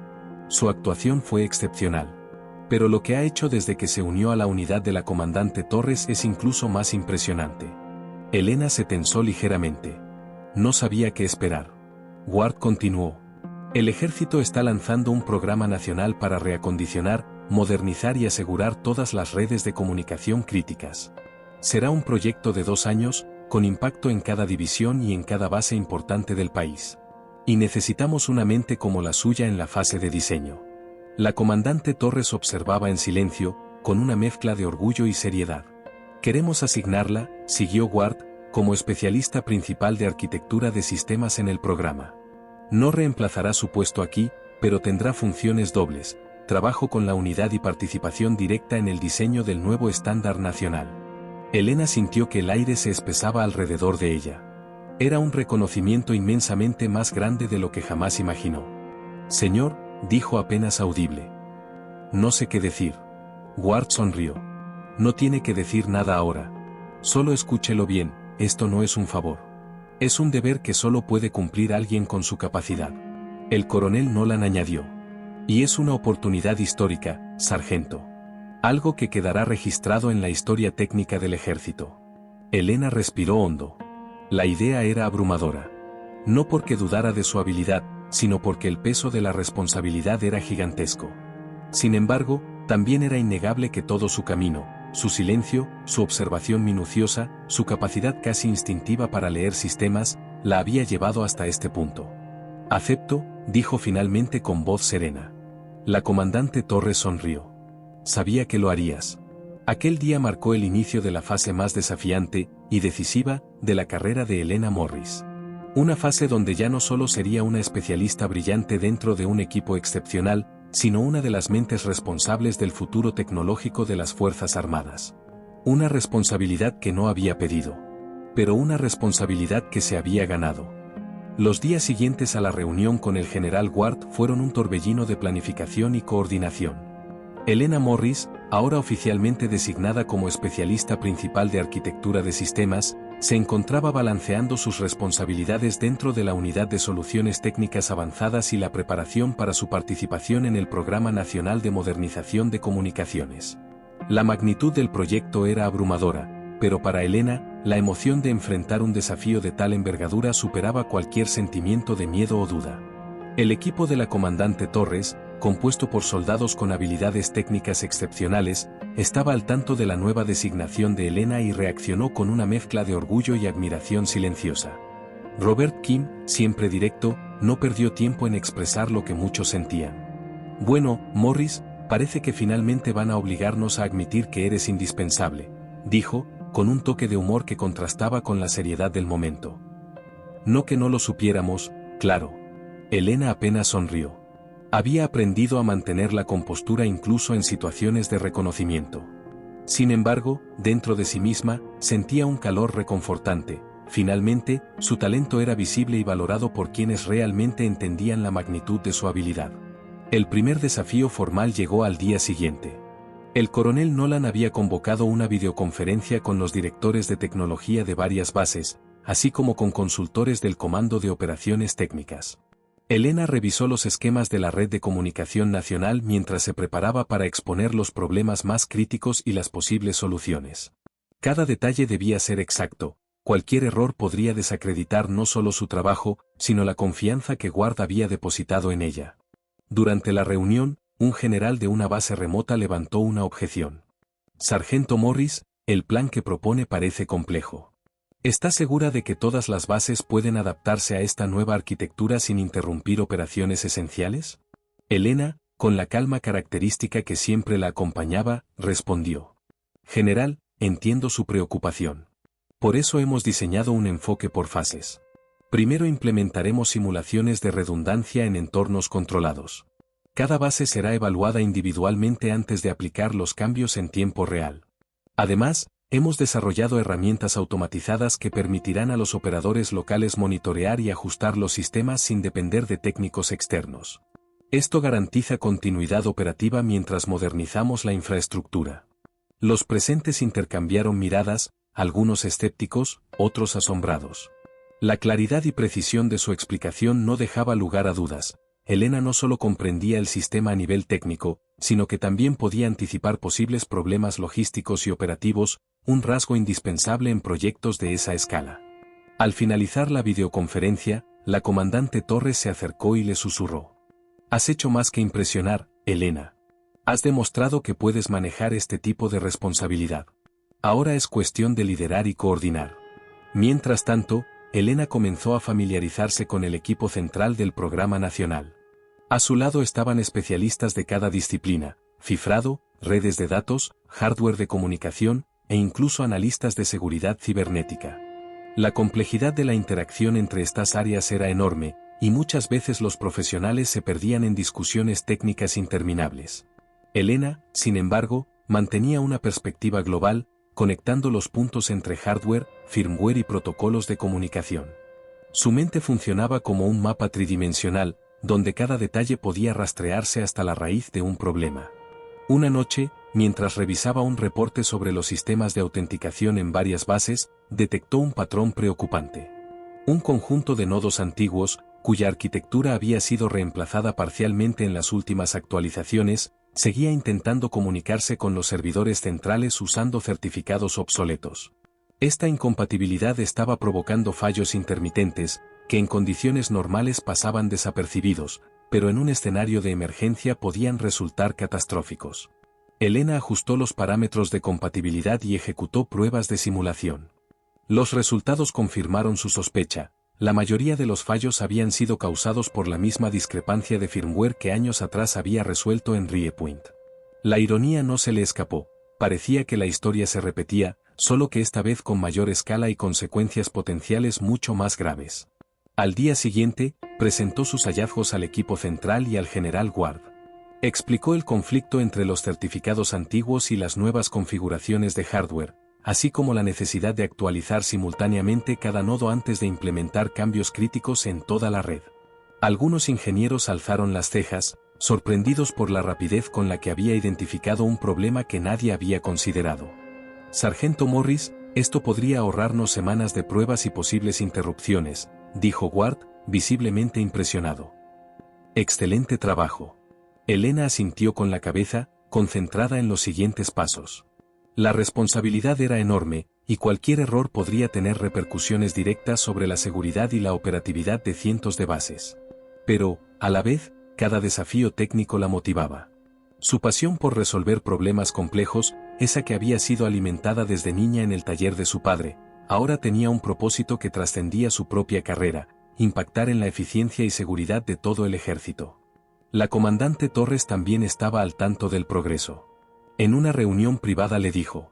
Su actuación fue excepcional. Pero lo que ha hecho desde que se unió a la unidad de la comandante Torres es incluso más impresionante. Elena se tensó ligeramente. No sabía qué esperar. Ward continuó. El ejército está lanzando un programa nacional para reacondicionar, modernizar y asegurar todas las redes de comunicación críticas. Será un proyecto de 2 años, con impacto en cada división y en cada base importante del país. Y necesitamos una mente como la suya en la fase de diseño. La comandante Torres observaba en silencio, con una mezcla de orgullo y seriedad. Queremos asignarla, siguió Ward, como especialista principal de arquitectura de sistemas en el programa. No reemplazará su puesto aquí, pero tendrá funciones dobles, trabajo con la unidad y participación directa en el diseño del nuevo estándar nacional. Elena sintió que el aire se espesaba alrededor de ella. Era un reconocimiento inmensamente más grande de lo que jamás imaginó. Señor, dijo apenas audible. No sé qué decir. Ward sonrió. No tiene que decir nada ahora. Solo escúchelo bien, esto no es un favor. Es un deber que solo puede cumplir alguien con su capacidad. El coronel Nolan añadió. Y es una oportunidad histórica, sargento. Algo que quedará registrado en la historia técnica del ejército. Elena respiró hondo. La idea era abrumadora. No porque dudara de su habilidad, sino porque el peso de la responsabilidad era gigantesco. Sin embargo, también era innegable que todo su camino, su silencio, su observación minuciosa, su capacidad casi instintiva para leer sistemas, la había llevado hasta este punto. Acepto, dijo finalmente con voz serena. La comandante Torres sonrió. Sabía que lo harías. Aquel día marcó el inicio de la fase más desafiante y decisiva de la carrera de Elena Morris. Una fase donde ya no solo sería una especialista brillante dentro de un equipo excepcional, sino una de las mentes responsables del futuro tecnológico de las Fuerzas Armadas. Una responsabilidad que no había pedido. Pero una responsabilidad que se había ganado. Los días siguientes a la reunión con el general Ward fueron un torbellino de planificación y coordinación. Elena Morris, ahora oficialmente designada como especialista principal de arquitectura de sistemas, se encontraba balanceando sus responsabilidades dentro de la unidad de soluciones técnicas avanzadas y la preparación para su participación en el Programa Nacional de Modernización de Comunicaciones. La magnitud del proyecto era abrumadora, pero para Elena, la emoción de enfrentar un desafío de tal envergadura superaba cualquier sentimiento de miedo o duda. El equipo de la comandante Torres, compuesto por soldados con habilidades técnicas excepcionales, estaba al tanto de la nueva designación de Elena y reaccionó con una mezcla de orgullo y admiración silenciosa. Robert Kim, siempre directo, no perdió tiempo en expresar lo que muchos sentían. Bueno, Morris, parece que finalmente van a obligarnos a admitir que eres indispensable, dijo, con un toque de humor que contrastaba con la seriedad del momento. No que no lo supiéramos, claro. Elena apenas sonrió. Había aprendido a mantener la compostura incluso en situaciones de reconocimiento. Sin embargo, dentro de sí misma, sentía un calor reconfortante. Finalmente, su talento era visible y valorado por quienes realmente entendían la magnitud de su habilidad. El primer desafío formal llegó al día siguiente. El coronel Nolan había convocado una videoconferencia con los directores de tecnología de varias bases, así como con consultores del Comando de Operaciones Técnicas. Elena revisó los esquemas de la red de comunicación nacional mientras se preparaba para exponer los problemas más críticos y las posibles soluciones. Cada detalle debía ser exacto, cualquier error podría desacreditar no solo su trabajo, sino la confianza que Ward había depositado en ella. Durante la reunión, un general de una base remota levantó una objeción. Sargento Morris, el plan que propone parece complejo. ¿Está segura de que todas las bases pueden adaptarse a esta nueva arquitectura sin interrumpir operaciones esenciales? Elena, con la calma característica que siempre la acompañaba, respondió. General, entiendo su preocupación. Por eso hemos diseñado un enfoque por fases. Primero implementaremos simulaciones de redundancia en entornos controlados. Cada base será evaluada individualmente antes de aplicar los cambios en tiempo real. Además, hemos desarrollado herramientas automatizadas que permitirán a los operadores locales monitorear y ajustar los sistemas sin depender de técnicos externos. Esto garantiza continuidad operativa mientras modernizamos la infraestructura. Los presentes intercambiaron miradas, algunos escépticos, otros asombrados. La claridad y precisión de su explicación no dejaba lugar a dudas. Elena no solo comprendía el sistema a nivel técnico, sino que también podía anticipar posibles problemas logísticos y operativos, un rasgo indispensable en proyectos de esa escala. Al finalizar la videoconferencia, la comandante Torres se acercó y le susurró. Has hecho más que impresionar, Elena. Has demostrado que puedes manejar este tipo de responsabilidad. Ahora es cuestión de liderar y coordinar. Mientras tanto, Elena comenzó a familiarizarse con el equipo central del programa nacional. A su lado estaban especialistas de cada disciplina, cifrado, redes de datos, hardware de comunicación, e incluso analistas de seguridad cibernética. La complejidad de la interacción entre estas áreas era enorme, y muchas veces los profesionales se perdían en discusiones técnicas interminables. Elena, sin embargo, mantenía una perspectiva global, conectando los puntos entre hardware, firmware y protocolos de comunicación. Su mente funcionaba como un mapa tridimensional, donde cada detalle podía rastrearse hasta la raíz de un problema. Una noche, mientras revisaba un reporte sobre los sistemas de autenticación en varias bases, detectó un patrón preocupante. Un conjunto de nodos antiguos, cuya arquitectura había sido reemplazada parcialmente en las últimas actualizaciones, seguía intentando comunicarse con los servidores centrales usando certificados obsoletos. Esta incompatibilidad estaba provocando fallos intermitentes, que en condiciones normales pasaban desapercibidos, pero en un escenario de emergencia podían resultar catastróficos. Elena ajustó los parámetros de compatibilidad y ejecutó pruebas de simulación. Los resultados confirmaron su sospecha. La mayoría de los fallos habían sido causados por la misma discrepancia de firmware que años atrás había resuelto en Riepoint. La ironía no se le escapó, parecía que la historia se repetía, solo que esta vez con mayor escala y consecuencias potenciales mucho más graves. Al día siguiente, presentó sus hallazgos al equipo central y al general Ward. Explicó el conflicto entre los certificados antiguos y las nuevas configuraciones de hardware, así como la necesidad de actualizar simultáneamente cada nodo antes de implementar cambios críticos en toda la red. Algunos ingenieros alzaron las cejas, sorprendidos por la rapidez con la que había identificado un problema que nadie había considerado. Sargento Morris, esto podría ahorrarnos semanas de pruebas y posibles interrupciones, dijo Ward, visiblemente impresionado. Excelente trabajo. Elena asintió con la cabeza, concentrada en los siguientes pasos. La responsabilidad era enorme, y cualquier error podría tener repercusiones directas sobre la seguridad y la operatividad de cientos de bases. Pero, a la vez, cada desafío técnico la motivaba. Su pasión por resolver problemas complejos, esa que había sido alimentada desde niña en el taller de su padre, ahora tenía un propósito que trascendía su propia carrera, impactar en la eficiencia y seguridad de todo el ejército. La comandante Torres también estaba al tanto del progreso. En una reunión privada le dijo: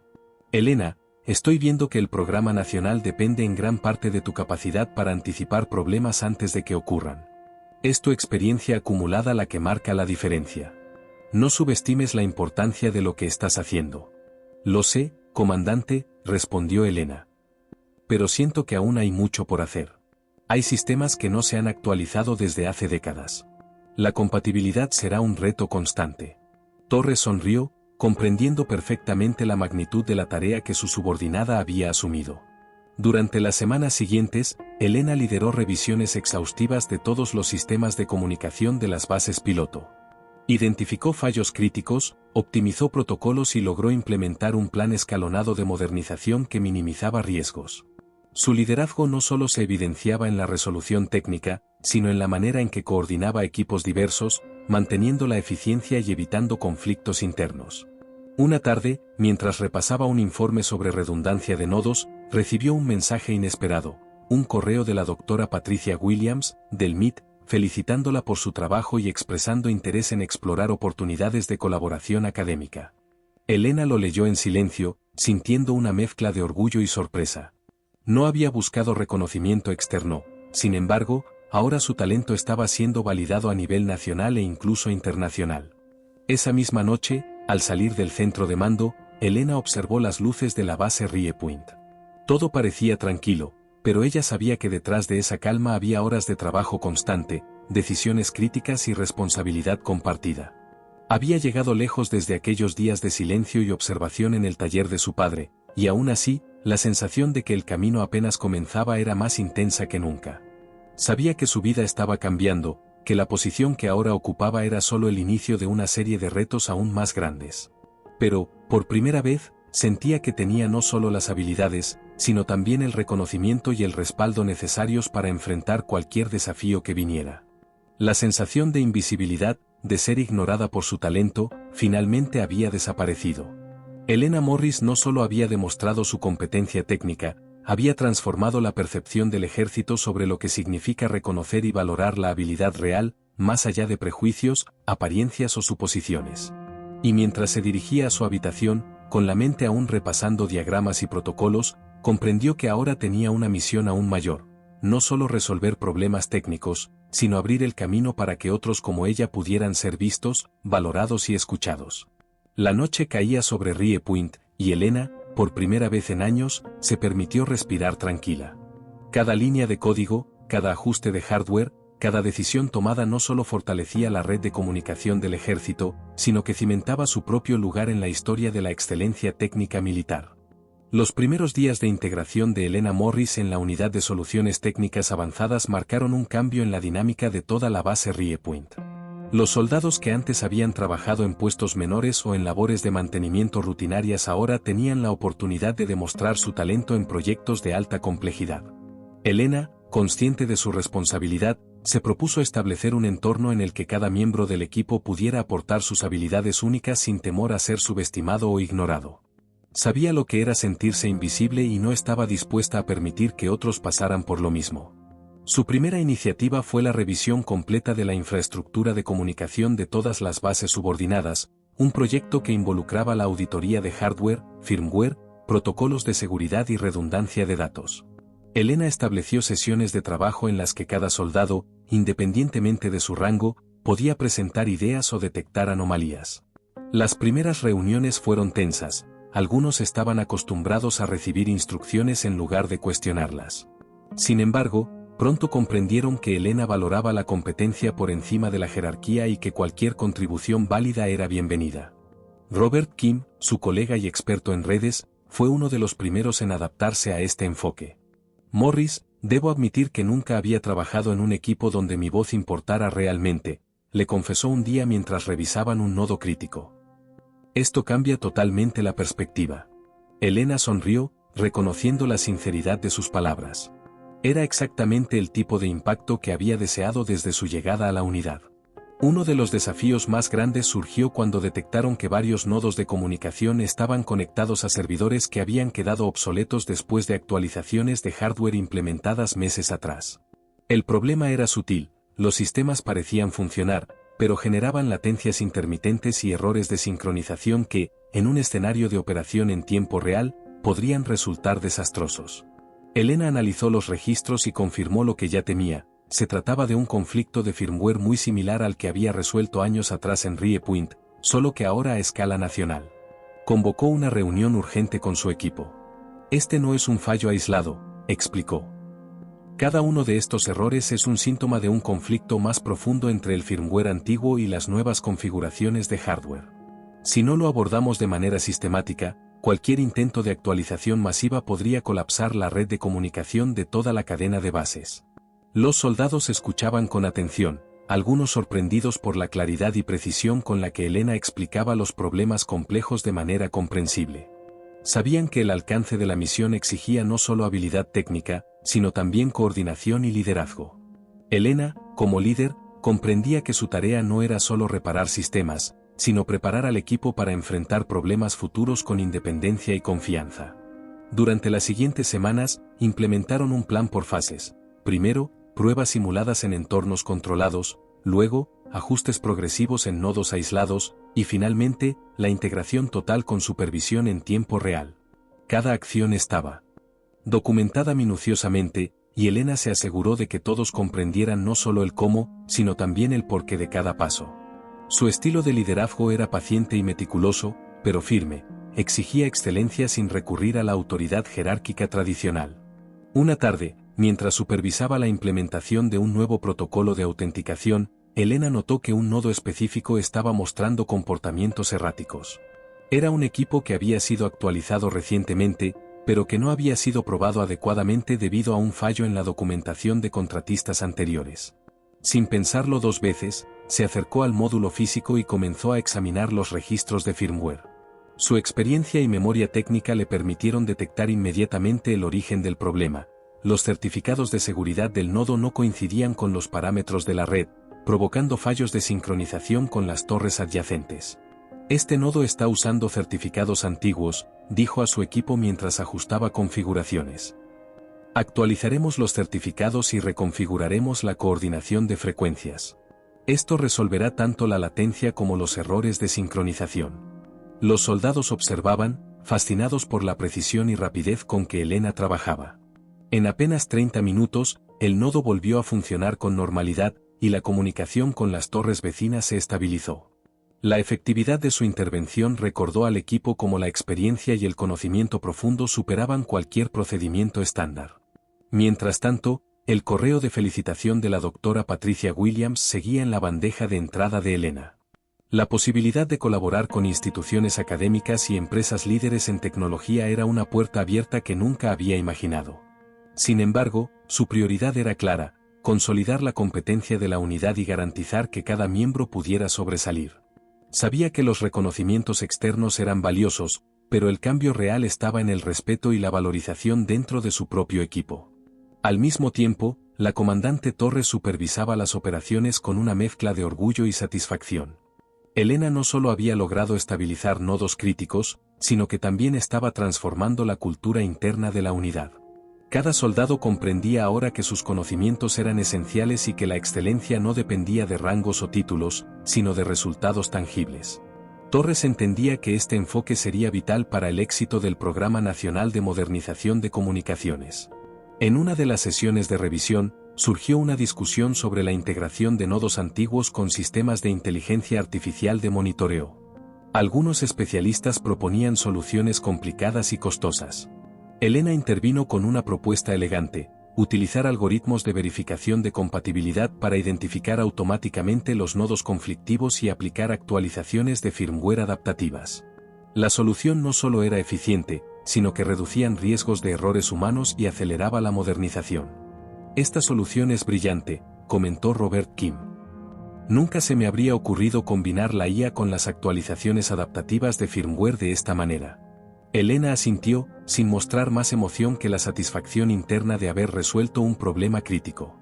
Elena, estoy viendo que el programa nacional depende en gran parte de tu capacidad para anticipar problemas antes de que ocurran. Es tu experiencia acumulada la que marca la diferencia. No subestimes la importancia de lo que estás haciendo. Lo sé, comandante, respondió Elena. Pero siento que aún hay mucho por hacer. Hay sistemas que no se han actualizado desde hace décadas. La compatibilidad será un reto constante. Torres sonrió, comprendiendo perfectamente la magnitud de la tarea que su subordinada había asumido. Durante las semanas siguientes, Elena lideró revisiones exhaustivas de todos los sistemas de comunicación de las bases piloto. Identificó fallos críticos, optimizó protocolos y logró implementar un plan escalonado de modernización que minimizaba riesgos. Su liderazgo no solo se evidenciaba en la resolución técnica, sino en la manera en que coordinaba equipos diversos, manteniendo la eficiencia y evitando conflictos internos. Una tarde, mientras repasaba un informe sobre redundancia de nodos, recibió un mensaje inesperado, un correo de la doctora Patricia Williams, del MIT, felicitándola por su trabajo y expresando interés en explorar oportunidades de colaboración académica. Elena lo leyó en silencio, sintiendo una mezcla de orgullo y sorpresa. No había buscado reconocimiento externo, sin embargo, ahora su talento estaba siendo validado a nivel nacional e incluso internacional. Esa misma noche, al salir del centro de mando, Elena observó las luces de la base Rie Point. Todo parecía tranquilo, pero ella sabía que detrás de esa calma había horas de trabajo constante, decisiones críticas y responsabilidad compartida. Había llegado lejos desde aquellos días de silencio y observación en el taller de su padre, y aún así, la sensación de que el camino apenas comenzaba era más intensa que nunca. Sabía que su vida estaba cambiando, que la posición que ahora ocupaba era solo el inicio de una serie de retos aún más grandes. Pero, por primera vez, sentía que tenía no solo las habilidades, sino también el reconocimiento y el respaldo necesarios para enfrentar cualquier desafío que viniera. La sensación de invisibilidad, de ser ignorada por su talento, finalmente había desaparecido. Elena Morris no solo había demostrado su competencia técnica, había transformado la percepción del ejército sobre lo que significa reconocer y valorar la habilidad real, más allá de prejuicios, apariencias o suposiciones. Y mientras se dirigía a su habitación, con la mente aún repasando diagramas y protocolos, comprendió que ahora tenía una misión aún mayor, no solo resolver problemas técnicos, sino abrir el camino para que otros como ella pudieran ser vistos, valorados y escuchados. La noche caía sobre Rie Point, y Elena, por primera vez en años, se permitió respirar tranquila. Cada línea de código, cada ajuste de hardware, cada decisión tomada no solo fortalecía la red de comunicación del ejército, sino que cimentaba su propio lugar en la historia de la excelencia técnica militar. Los primeros días de integración de Elena Morris en la unidad de soluciones técnicas avanzadas marcaron un cambio en la dinámica de toda la base Rie Point. Los soldados que antes habían trabajado en puestos menores o en labores de mantenimiento rutinarias ahora tenían la oportunidad de demostrar su talento en proyectos de alta complejidad. Elena, consciente de su responsabilidad, se propuso establecer un entorno en el que cada miembro del equipo pudiera aportar sus habilidades únicas sin temor a ser subestimado o ignorado. Sabía lo que era sentirse invisible y no estaba dispuesta a permitir que otros pasaran por lo mismo. Su primera iniciativa fue la revisión completa de la infraestructura de comunicación de todas las bases subordinadas, un proyecto que involucraba la auditoría de hardware, firmware, protocolos de seguridad y redundancia de datos. Elena estableció sesiones de trabajo en las que cada soldado, independientemente de su rango, podía presentar ideas o detectar anomalías. Las primeras reuniones fueron tensas, algunos estaban acostumbrados a recibir instrucciones en lugar de cuestionarlas. Sin embargo, pronto comprendieron que Elena valoraba la competencia por encima de la jerarquía y que cualquier contribución válida era bienvenida. Robert Kim, su colega y experto en redes, fue uno de los primeros en adaptarse a este enfoque. Morris, debo admitir que nunca había trabajado en un equipo donde mi voz importara realmente, le confesó un día mientras revisaban un nodo crítico. Esto cambia totalmente la perspectiva. Elena sonrió, reconociendo la sinceridad de sus palabras. Era exactamente el tipo de impacto que había deseado desde su llegada a la unidad. Uno de los desafíos más grandes surgió cuando detectaron que varios nodos de comunicación estaban conectados a servidores que habían quedado obsoletos después de actualizaciones de hardware implementadas meses atrás. El problema era sutil, los sistemas parecían funcionar, pero generaban latencias intermitentes y errores de sincronización que, en un escenario de operación en tiempo real, podrían resultar desastrosos. Elena analizó los registros y confirmó lo que ya temía. Se trataba de un conflicto de firmware muy similar al que había resuelto años atrás en Rie Point, solo que ahora a escala nacional. Convocó una reunión urgente con su equipo. Este no es un fallo aislado, explicó. Cada uno de estos errores es un síntoma de un conflicto más profundo entre el firmware antiguo y las nuevas configuraciones de hardware. Si no lo abordamos de manera sistemática, Cualquier intento de actualización masiva podría colapsar la red de comunicación de toda la cadena de bases. Los soldados escuchaban con atención, algunos sorprendidos por la claridad y precisión con la que Elena explicaba los problemas complejos de manera comprensible. Sabían que el alcance de la misión exigía no solo habilidad técnica, sino también coordinación y liderazgo. Elena, como líder, comprendía que su tarea no era solo reparar sistemas, sino preparar al equipo para enfrentar problemas futuros con independencia y confianza. Durante las siguientes semanas, implementaron un plan por fases. Primero, pruebas simuladas en entornos controlados, luego, ajustes progresivos en nodos aislados, y finalmente, la integración total con supervisión en tiempo real. Cada acción estaba documentada minuciosamente, y Elena se aseguró de que todos comprendieran no solo el cómo, sino también el porqué de cada paso. Su estilo de liderazgo era paciente y meticuloso, pero firme, exigía excelencia sin recurrir a la autoridad jerárquica tradicional. Una tarde, mientras supervisaba la implementación de un nuevo protocolo de autenticación, Elena notó que un nodo específico estaba mostrando comportamientos erráticos. Era un equipo que había sido actualizado recientemente, pero que no había sido probado adecuadamente debido a un fallo en la documentación de contratistas anteriores. Sin pensarlo dos veces, se acercó al módulo físico y comenzó a examinar los registros de firmware. Su experiencia y memoria técnica le permitieron detectar inmediatamente el origen del problema. Los certificados de seguridad del nodo no coincidían con los parámetros de la red, provocando fallos de sincronización con las torres adyacentes. Este nodo está usando certificados antiguos, dijo a su equipo mientras ajustaba configuraciones. Actualizaremos los certificados y reconfiguraremos la coordinación de frecuencias. Esto resolverá tanto la latencia como los errores de sincronización. Los soldados observaban, fascinados por la precisión y rapidez con que Elena trabajaba. En apenas 30 minutos, el nodo volvió a funcionar con normalidad, y la comunicación con las torres vecinas se estabilizó. La efectividad de su intervención recordó al equipo cómo la experiencia y el conocimiento profundo superaban cualquier procedimiento estándar. Mientras tanto, el correo de felicitación de la doctora Patricia Williams seguía en la bandeja de entrada de Elena. La posibilidad de colaborar con instituciones académicas y empresas líderes en tecnología era una puerta abierta que nunca había imaginado. Sin embargo, su prioridad era clara: consolidar la competencia de la unidad y garantizar que cada miembro pudiera sobresalir. Sabía que los reconocimientos externos eran valiosos, pero el cambio real estaba en el respeto y la valorización dentro de su propio equipo. Al mismo tiempo, la comandante Torres supervisaba las operaciones con una mezcla de orgullo y satisfacción. Elena no solo había logrado estabilizar nodos críticos, sino que también estaba transformando la cultura interna de la unidad. Cada soldado comprendía ahora que sus conocimientos eran esenciales y que la excelencia no dependía de rangos o títulos, sino de resultados tangibles. Torres entendía que este enfoque sería vital para el éxito del Programa Nacional de Modernización de Comunicaciones. En una de las sesiones de revisión, surgió una discusión sobre la integración de nodos antiguos con sistemas de inteligencia artificial de monitoreo. Algunos especialistas proponían soluciones complicadas y costosas. Elena intervino con una propuesta elegante: utilizar algoritmos de verificación de compatibilidad para identificar automáticamente los nodos conflictivos y aplicar actualizaciones de firmware adaptativas. La solución no solo era eficiente, sino que reducían riesgos de errores humanos y aceleraba la modernización. Esta solución es brillante, comentó Robert Kim. Nunca se me habría ocurrido combinar la IA con las actualizaciones adaptativas de firmware de esta manera. Elena asintió, sin mostrar más emoción que la satisfacción interna de haber resuelto un problema crítico.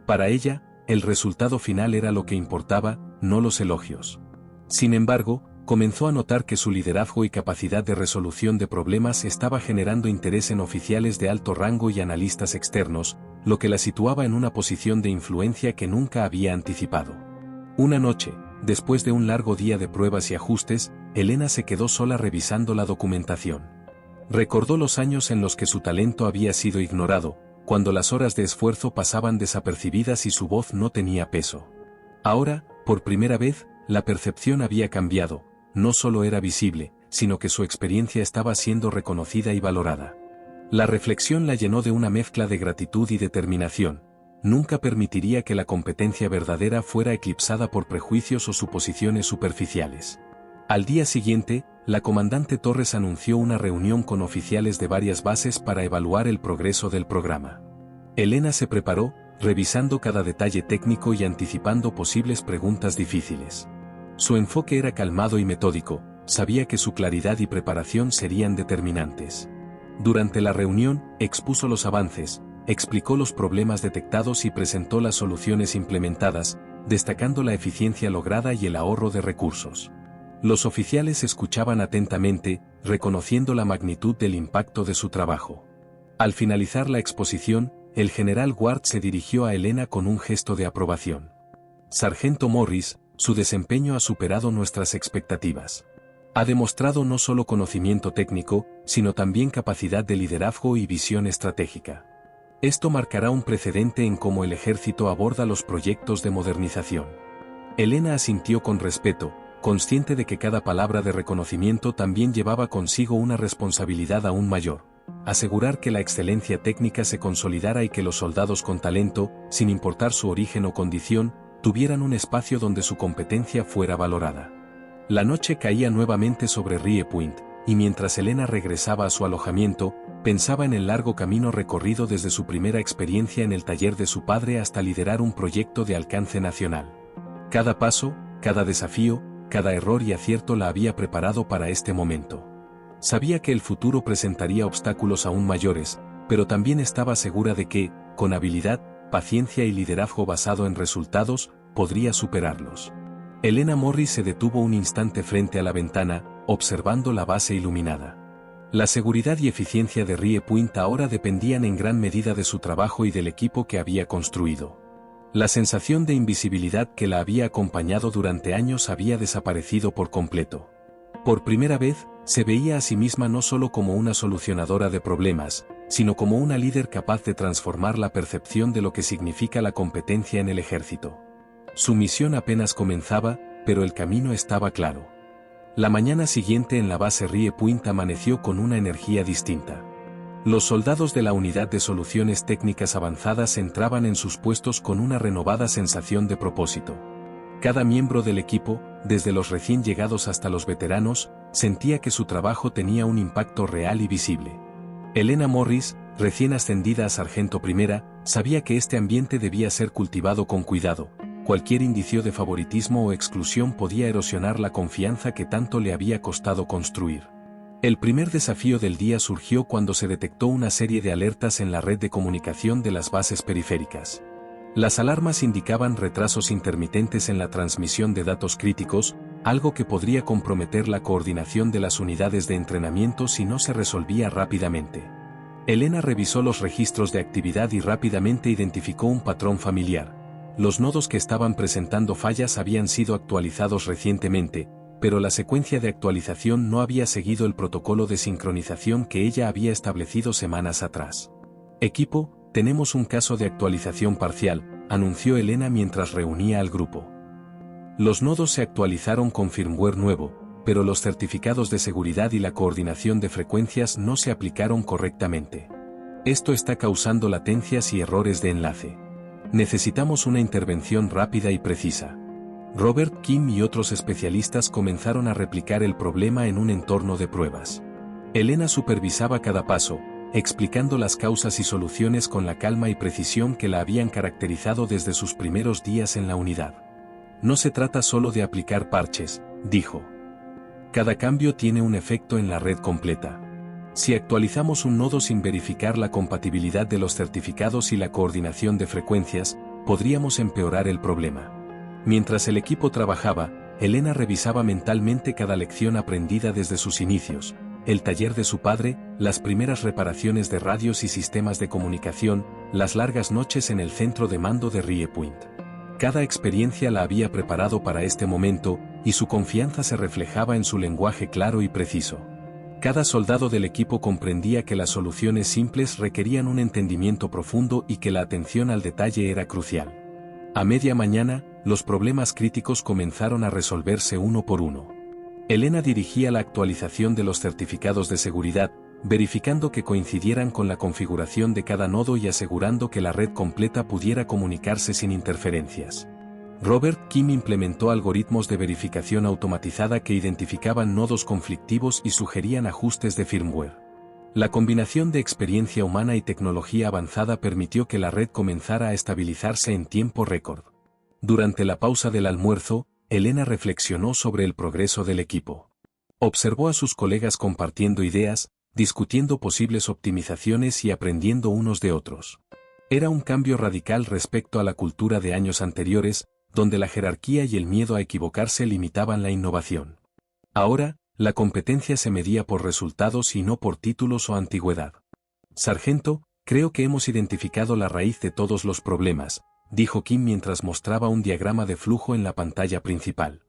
Para ella, el resultado final era lo que importaba, no los elogios. Sin embargo, comenzó a notar que su liderazgo y capacidad de resolución de problemas estaba generando interés en oficiales de alto rango y analistas externos, lo que la situaba en una posición de influencia que nunca había anticipado. Una noche, después de un largo día de pruebas y ajustes, Elena se quedó sola revisando la documentación. Recordó los años en los que su talento había sido ignorado, cuando las horas de esfuerzo pasaban desapercibidas y su voz no tenía peso. Ahora, por primera vez, la percepción había cambiado: no solo era visible, sino que su experiencia estaba siendo reconocida y valorada. La reflexión la llenó de una mezcla de gratitud y determinación. Nunca permitiría que la competencia verdadera fuera eclipsada por prejuicios o suposiciones superficiales. Al día siguiente, la comandante Torres anunció una reunión con oficiales de varias bases para evaluar el progreso del programa. Elena se preparó, revisando cada detalle técnico y anticipando posibles preguntas difíciles. Su enfoque era calmado y metódico, sabía que su claridad y preparación serían determinantes. Durante la reunión, expuso los avances, explicó los problemas detectados y presentó las soluciones implementadas, destacando la eficiencia lograda y el ahorro de recursos. Los oficiales escuchaban atentamente, reconociendo la magnitud del impacto de su trabajo. Al finalizar la exposición, el general Ward se dirigió a Elena con un gesto de aprobación. Sargento Morris, su desempeño ha superado nuestras expectativas. Ha demostrado no solo conocimiento técnico, sino también capacidad de liderazgo y visión estratégica. Esto marcará un precedente en cómo el ejército aborda los proyectos de modernización. Elena asintió con respeto, consciente de que cada palabra de reconocimiento también llevaba consigo una responsabilidad aún mayor: asegurar que la excelencia técnica se consolidara y que los soldados con talento, sin importar su origen o condición, tuvieran un espacio donde su competencia fuera valorada. La noche caía nuevamente sobre Rie Point, y mientras Elena regresaba a su alojamiento, pensaba en el largo camino recorrido desde su primera experiencia en el taller de su padre hasta liderar un proyecto de alcance nacional. Cada paso, cada desafío, cada error y acierto la había preparado para este momento. Sabía que el futuro presentaría obstáculos aún mayores, pero también estaba segura de que, con habilidad, paciencia y liderazgo basado en resultados, podría superarlos. Elena Morris se detuvo un instante frente a la ventana, observando la base iluminada. La seguridad y eficiencia de Rie Point ahora dependían en gran medida de su trabajo y del equipo que había construido. La sensación de invisibilidad que la había acompañado durante años había desaparecido por completo. Por primera vez, se veía a sí misma no solo como una solucionadora de problemas, sino como una líder capaz de transformar la percepción de lo que significa la competencia en el ejército. Su misión apenas comenzaba, pero el camino estaba claro. La mañana siguiente en la base Rie Point amaneció con una energía distinta. Los soldados de la Unidad de Soluciones Técnicas Avanzadas entraban en sus puestos con una renovada sensación de propósito. Cada miembro del equipo, desde los recién llegados hasta los veteranos, sentía que su trabajo tenía un impacto real y visible. Elena Morris, recién ascendida a sargento primera, sabía que este ambiente debía ser cultivado con cuidado. Cualquier indicio de favoritismo o exclusión podía erosionar la confianza que tanto le había costado construir. El primer desafío del día surgió cuando se detectó una serie de alertas en la red de comunicación de las bases periféricas. Las alarmas indicaban retrasos intermitentes en la transmisión de datos críticos, algo que podría comprometer la coordinación de las unidades de entrenamiento si no se resolvía rápidamente. Elena revisó los registros de actividad y rápidamente identificó un patrón familiar. Los nodos que estaban presentando fallas habían sido actualizados recientemente, pero la secuencia de actualización no había seguido el protocolo de sincronización que ella había establecido semanas atrás. Equipo, tenemos un caso de actualización parcial, anunció Elena mientras reunía al grupo. Los nodos se actualizaron con firmware nuevo, pero los certificados de seguridad y la coordinación de frecuencias no se aplicaron correctamente. Esto está causando latencias y errores de enlace. Necesitamos una intervención rápida y precisa. Robert Kim y otros especialistas comenzaron a replicar el problema en un entorno de pruebas. Elena supervisaba cada paso, explicando las causas y soluciones con la calma y precisión que la habían caracterizado desde sus primeros días en la unidad. No se trata solo de aplicar parches, dijo. Cada cambio tiene un efecto en la red completa. Si actualizamos un nodo sin verificar la compatibilidad de los certificados y la coordinación de frecuencias, podríamos empeorar el problema. Mientras el equipo trabajaba, Elena revisaba mentalmente cada lección aprendida desde sus inicios, el taller de su padre, las primeras reparaciones de radios y sistemas de comunicación, las largas noches en el centro de mando de Rie Point. Cada experiencia la había preparado para este momento, y su confianza se reflejaba en su lenguaje claro y preciso. Cada soldado del equipo comprendía que las soluciones simples requerían un entendimiento profundo y que la atención al detalle era crucial. A media mañana, los problemas críticos comenzaron a resolverse uno por uno. Elena dirigía la actualización de los certificados de seguridad, verificando que coincidieran con la configuración de cada nodo y asegurando que la red completa pudiera comunicarse sin interferencias. Robert Kim implementó algoritmos de verificación automatizada que identificaban nodos conflictivos y sugerían ajustes de firmware. La combinación de experiencia humana y tecnología avanzada permitió que la red comenzara a estabilizarse en tiempo récord. Durante la pausa del almuerzo, Elena reflexionó sobre el progreso del equipo. Observó a sus colegas compartiendo ideas, discutiendo posibles optimizaciones y aprendiendo unos de otros. Era un cambio radical respecto a la cultura de años anteriores, donde la jerarquía y el miedo a equivocarse limitaban la innovación. Ahora, la competencia se medía por resultados y no por títulos o antigüedad. Sargento, creo que hemos identificado la raíz de todos los problemas, dijo Kim mientras mostraba un diagrama de flujo en la pantalla principal.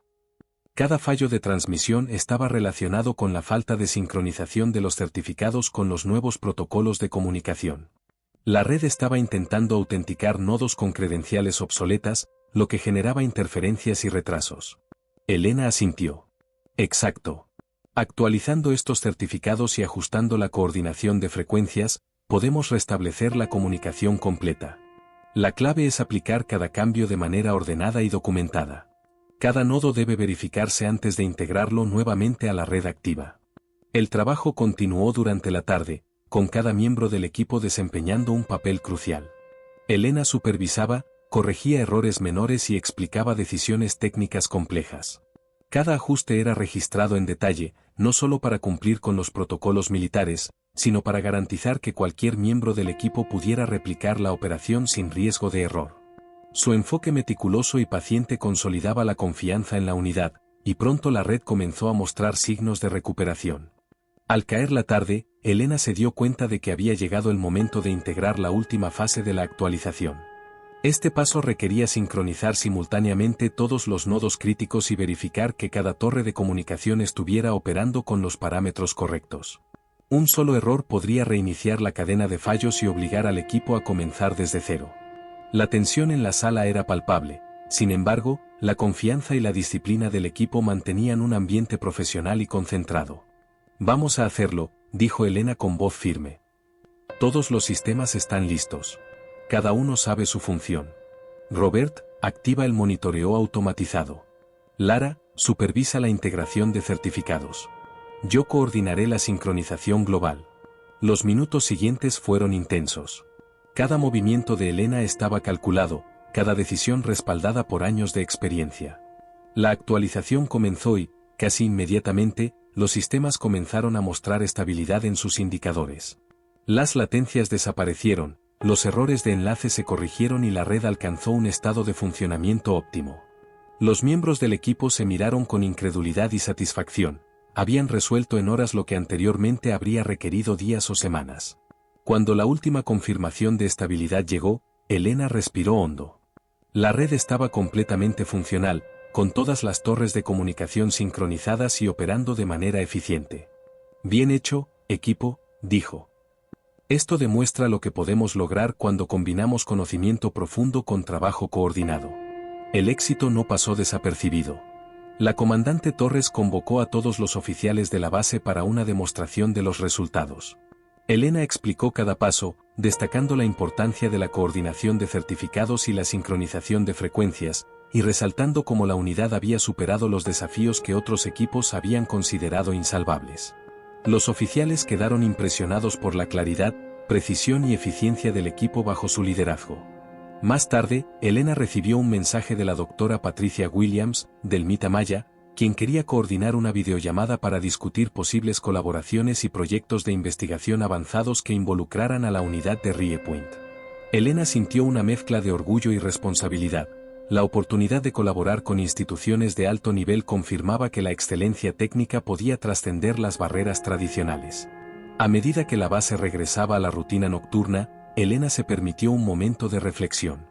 Cada fallo de transmisión estaba relacionado con la falta de sincronización de los certificados con los nuevos protocolos de comunicación. La red estaba intentando autenticar nodos con credenciales obsoletas, lo que generaba interferencias y retrasos. Elena asintió. Exacto. Actualizando estos certificados y ajustando la coordinación de frecuencias, podemos restablecer la comunicación completa. La clave es aplicar cada cambio de manera ordenada y documentada. Cada nodo debe verificarse antes de integrarlo nuevamente a la red activa. El trabajo continuó durante la tarde, con cada miembro del equipo desempeñando un papel crucial. Elena supervisaba, corregía errores menores y explicaba decisiones técnicas complejas. Cada ajuste era registrado en detalle, no solo para cumplir con los protocolos militares, sino para garantizar que cualquier miembro del equipo pudiera replicar la operación sin riesgo de error. Su enfoque meticuloso y paciente consolidaba la confianza en la unidad, y pronto la red comenzó a mostrar signos de recuperación. Al caer la tarde, Elena se dio cuenta de que había llegado el momento de integrar la última fase de la actualización. Este paso requería sincronizar simultáneamente todos los nodos críticos y verificar que cada torre de comunicación estuviera operando con los parámetros correctos. Un solo error podría reiniciar la cadena de fallos y obligar al equipo a comenzar desde cero. La tensión en la sala era palpable, sin embargo, la confianza y la disciplina del equipo mantenían un ambiente profesional y concentrado. Vamos a hacerlo, dijo Elena con voz firme. Todos los sistemas están listos. Cada uno sabe su función. Robert, activa el monitoreo automatizado. Lara, supervisa la integración de certificados. Yo coordinaré la sincronización global. Los minutos siguientes fueron intensos. Cada movimiento de Elena estaba calculado, cada decisión respaldada por años de experiencia. La actualización comenzó y, casi inmediatamente, los sistemas comenzaron a mostrar estabilidad en sus indicadores. Las latencias desaparecieron, los errores de enlace se corrigieron y la red alcanzó un estado de funcionamiento óptimo. Los miembros del equipo se miraron con incredulidad y satisfacción. Habían resuelto en horas lo que anteriormente habría requerido días o semanas. Cuando la última confirmación de estabilidad llegó, Elena respiró hondo. La red estaba completamente funcional, con todas las torres de comunicación sincronizadas y operando de manera eficiente. Bien hecho, equipo, dijo. Esto demuestra lo que podemos lograr cuando combinamos conocimiento profundo con trabajo coordinado. El éxito no pasó desapercibido. La comandante Torres convocó a todos los oficiales de la base para una demostración de los resultados. Elena explicó cada paso, destacando la importancia de la coordinación de certificados y la sincronización de frecuencias, y resaltando cómo la unidad había superado los desafíos que otros equipos habían considerado insalvables. Los oficiales quedaron impresionados por la claridad, precisión y eficiencia del equipo bajo su liderazgo. Más tarde, Elena recibió un mensaje de la doctora Patricia Williams, del MIT Amaya, quien quería coordinar una videollamada para discutir posibles colaboraciones y proyectos de investigación avanzados que involucraran a la unidad de Rie Point. Elena sintió una mezcla de orgullo y responsabilidad. La oportunidad de colaborar con instituciones de alto nivel confirmaba que la excelencia técnica podía trascender las barreras tradicionales. A medida que la base regresaba a la rutina nocturna, Elena se permitió un momento de reflexión.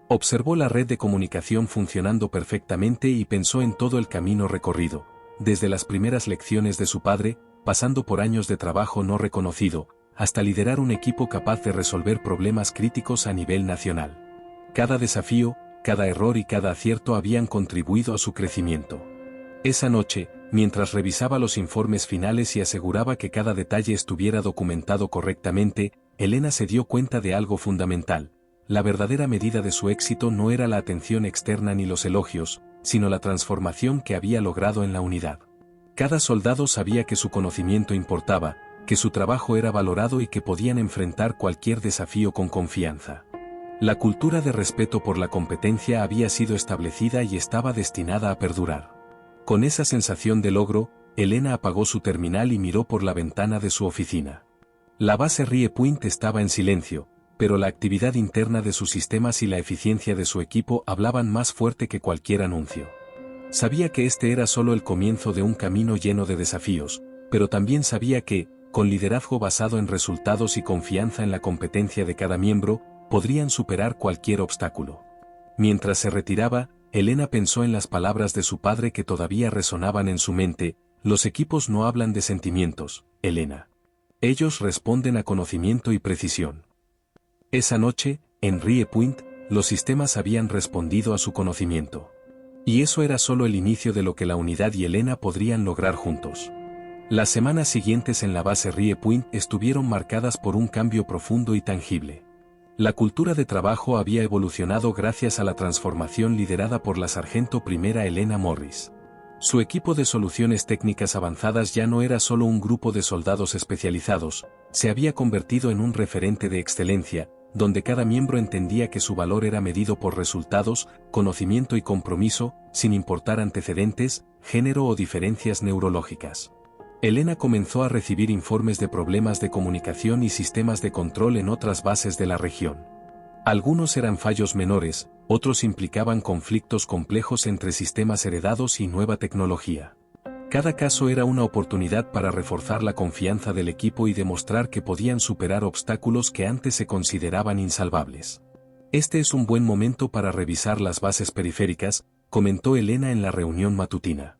Observó la red de comunicación funcionando perfectamente y pensó en todo el camino recorrido, desde las primeras lecciones de su padre, pasando por años de trabajo no reconocido, hasta liderar un equipo capaz de resolver problemas críticos a nivel nacional. Cada desafío, cada error y cada acierto habían contribuido a su crecimiento. Esa noche, mientras revisaba los informes finales y aseguraba que cada detalle estuviera documentado correctamente, Elena se dio cuenta de algo fundamental. la verdadera medida de su éxito no era la atención externa ni los elogios, sino la transformación que había logrado en la unidad. Cada soldado sabía que su conocimiento importaba, que su trabajo era valorado y que podían enfrentar cualquier desafío con confianza. La cultura de respeto por la competencia había sido establecida y estaba destinada a perdurar. Con esa sensación de logro, Elena apagó su terminal y miró por la ventana de su oficina. La base Rie Point estaba en silencio, pero la actividad interna de sus sistemas y la eficiencia de su equipo hablaban más fuerte que cualquier anuncio. Sabía que este era solo el comienzo de un camino lleno de desafíos, pero también sabía que, con liderazgo basado en resultados y confianza en la competencia de cada miembro, podrían superar cualquier obstáculo. Mientras se retiraba, Elena pensó en las palabras de su padre que todavía resonaban en su mente: los equipos no hablan de sentimientos, Elena. Ellos responden a conocimiento y precisión. Esa noche, en Rie Point, los sistemas habían respondido a su conocimiento. Y eso era solo el inicio de lo que la unidad y Elena podrían lograr juntos. Las semanas siguientes en la base Rie Point estuvieron marcadas por un cambio profundo y tangible. La cultura de trabajo había evolucionado gracias a la transformación liderada por la sargento primera Elena Morris. Su equipo de soluciones técnicas avanzadas ya no era solo un grupo de soldados especializados, se había convertido en un referente de excelencia, donde cada miembro entendía que su valor era medido por resultados, conocimiento y compromiso, sin importar antecedentes, género o diferencias neurológicas. Elena comenzó a recibir informes de problemas de comunicación y sistemas de control en otras bases de la región. Algunos eran fallos menores, otros implicaban conflictos complejos entre sistemas heredados y nueva tecnología. Cada caso era una oportunidad para reforzar la confianza del equipo y demostrar que podían superar obstáculos que antes se consideraban insalvables. Este es un buen momento para revisar las bases periféricas, comentó Elena en la reunión matutina.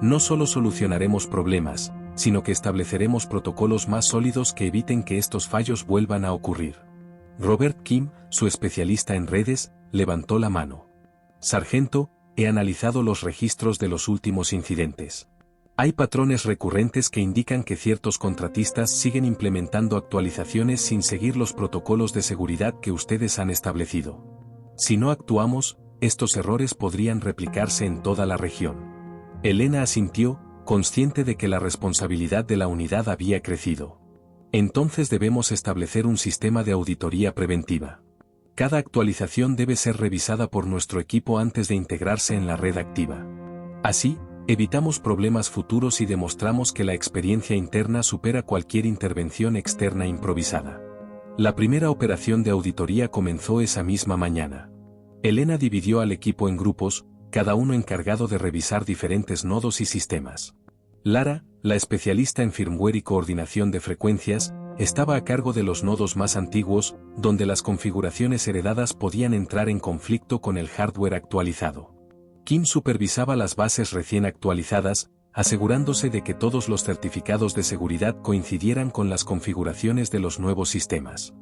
No solo solucionaremos problemas, sino que estableceremos protocolos más sólidos que eviten que estos fallos vuelvan a ocurrir. Robert Kim, su especialista en redes, levantó la mano. Sargento, he analizado los registros de los últimos incidentes. Hay patrones recurrentes que indican que ciertos contratistas siguen implementando actualizaciones sin seguir los protocolos de seguridad que ustedes han establecido. Si no actuamos, estos errores podrían replicarse en toda la región. Elena asintió, consciente de que la responsabilidad de la unidad había crecido. Entonces debemos establecer un sistema de auditoría preventiva. Cada actualización debe ser revisada por nuestro equipo antes de integrarse en la red activa. Así, evitamos problemas futuros y demostramos que la experiencia interna supera cualquier intervención externa improvisada. La primera operación de auditoría comenzó esa misma mañana. Elena dividió al equipo en grupos, cada uno encargado de revisar diferentes nodos y sistemas. Lara, la especialista en firmware y coordinación de frecuencias, estaba a cargo de los nodos más antiguos, donde las configuraciones heredadas podían entrar en conflicto con el hardware actualizado. Kim supervisaba las bases recién actualizadas, asegurándose de que todos los certificados de seguridad coincidieran con las configuraciones de los nuevos sistemas.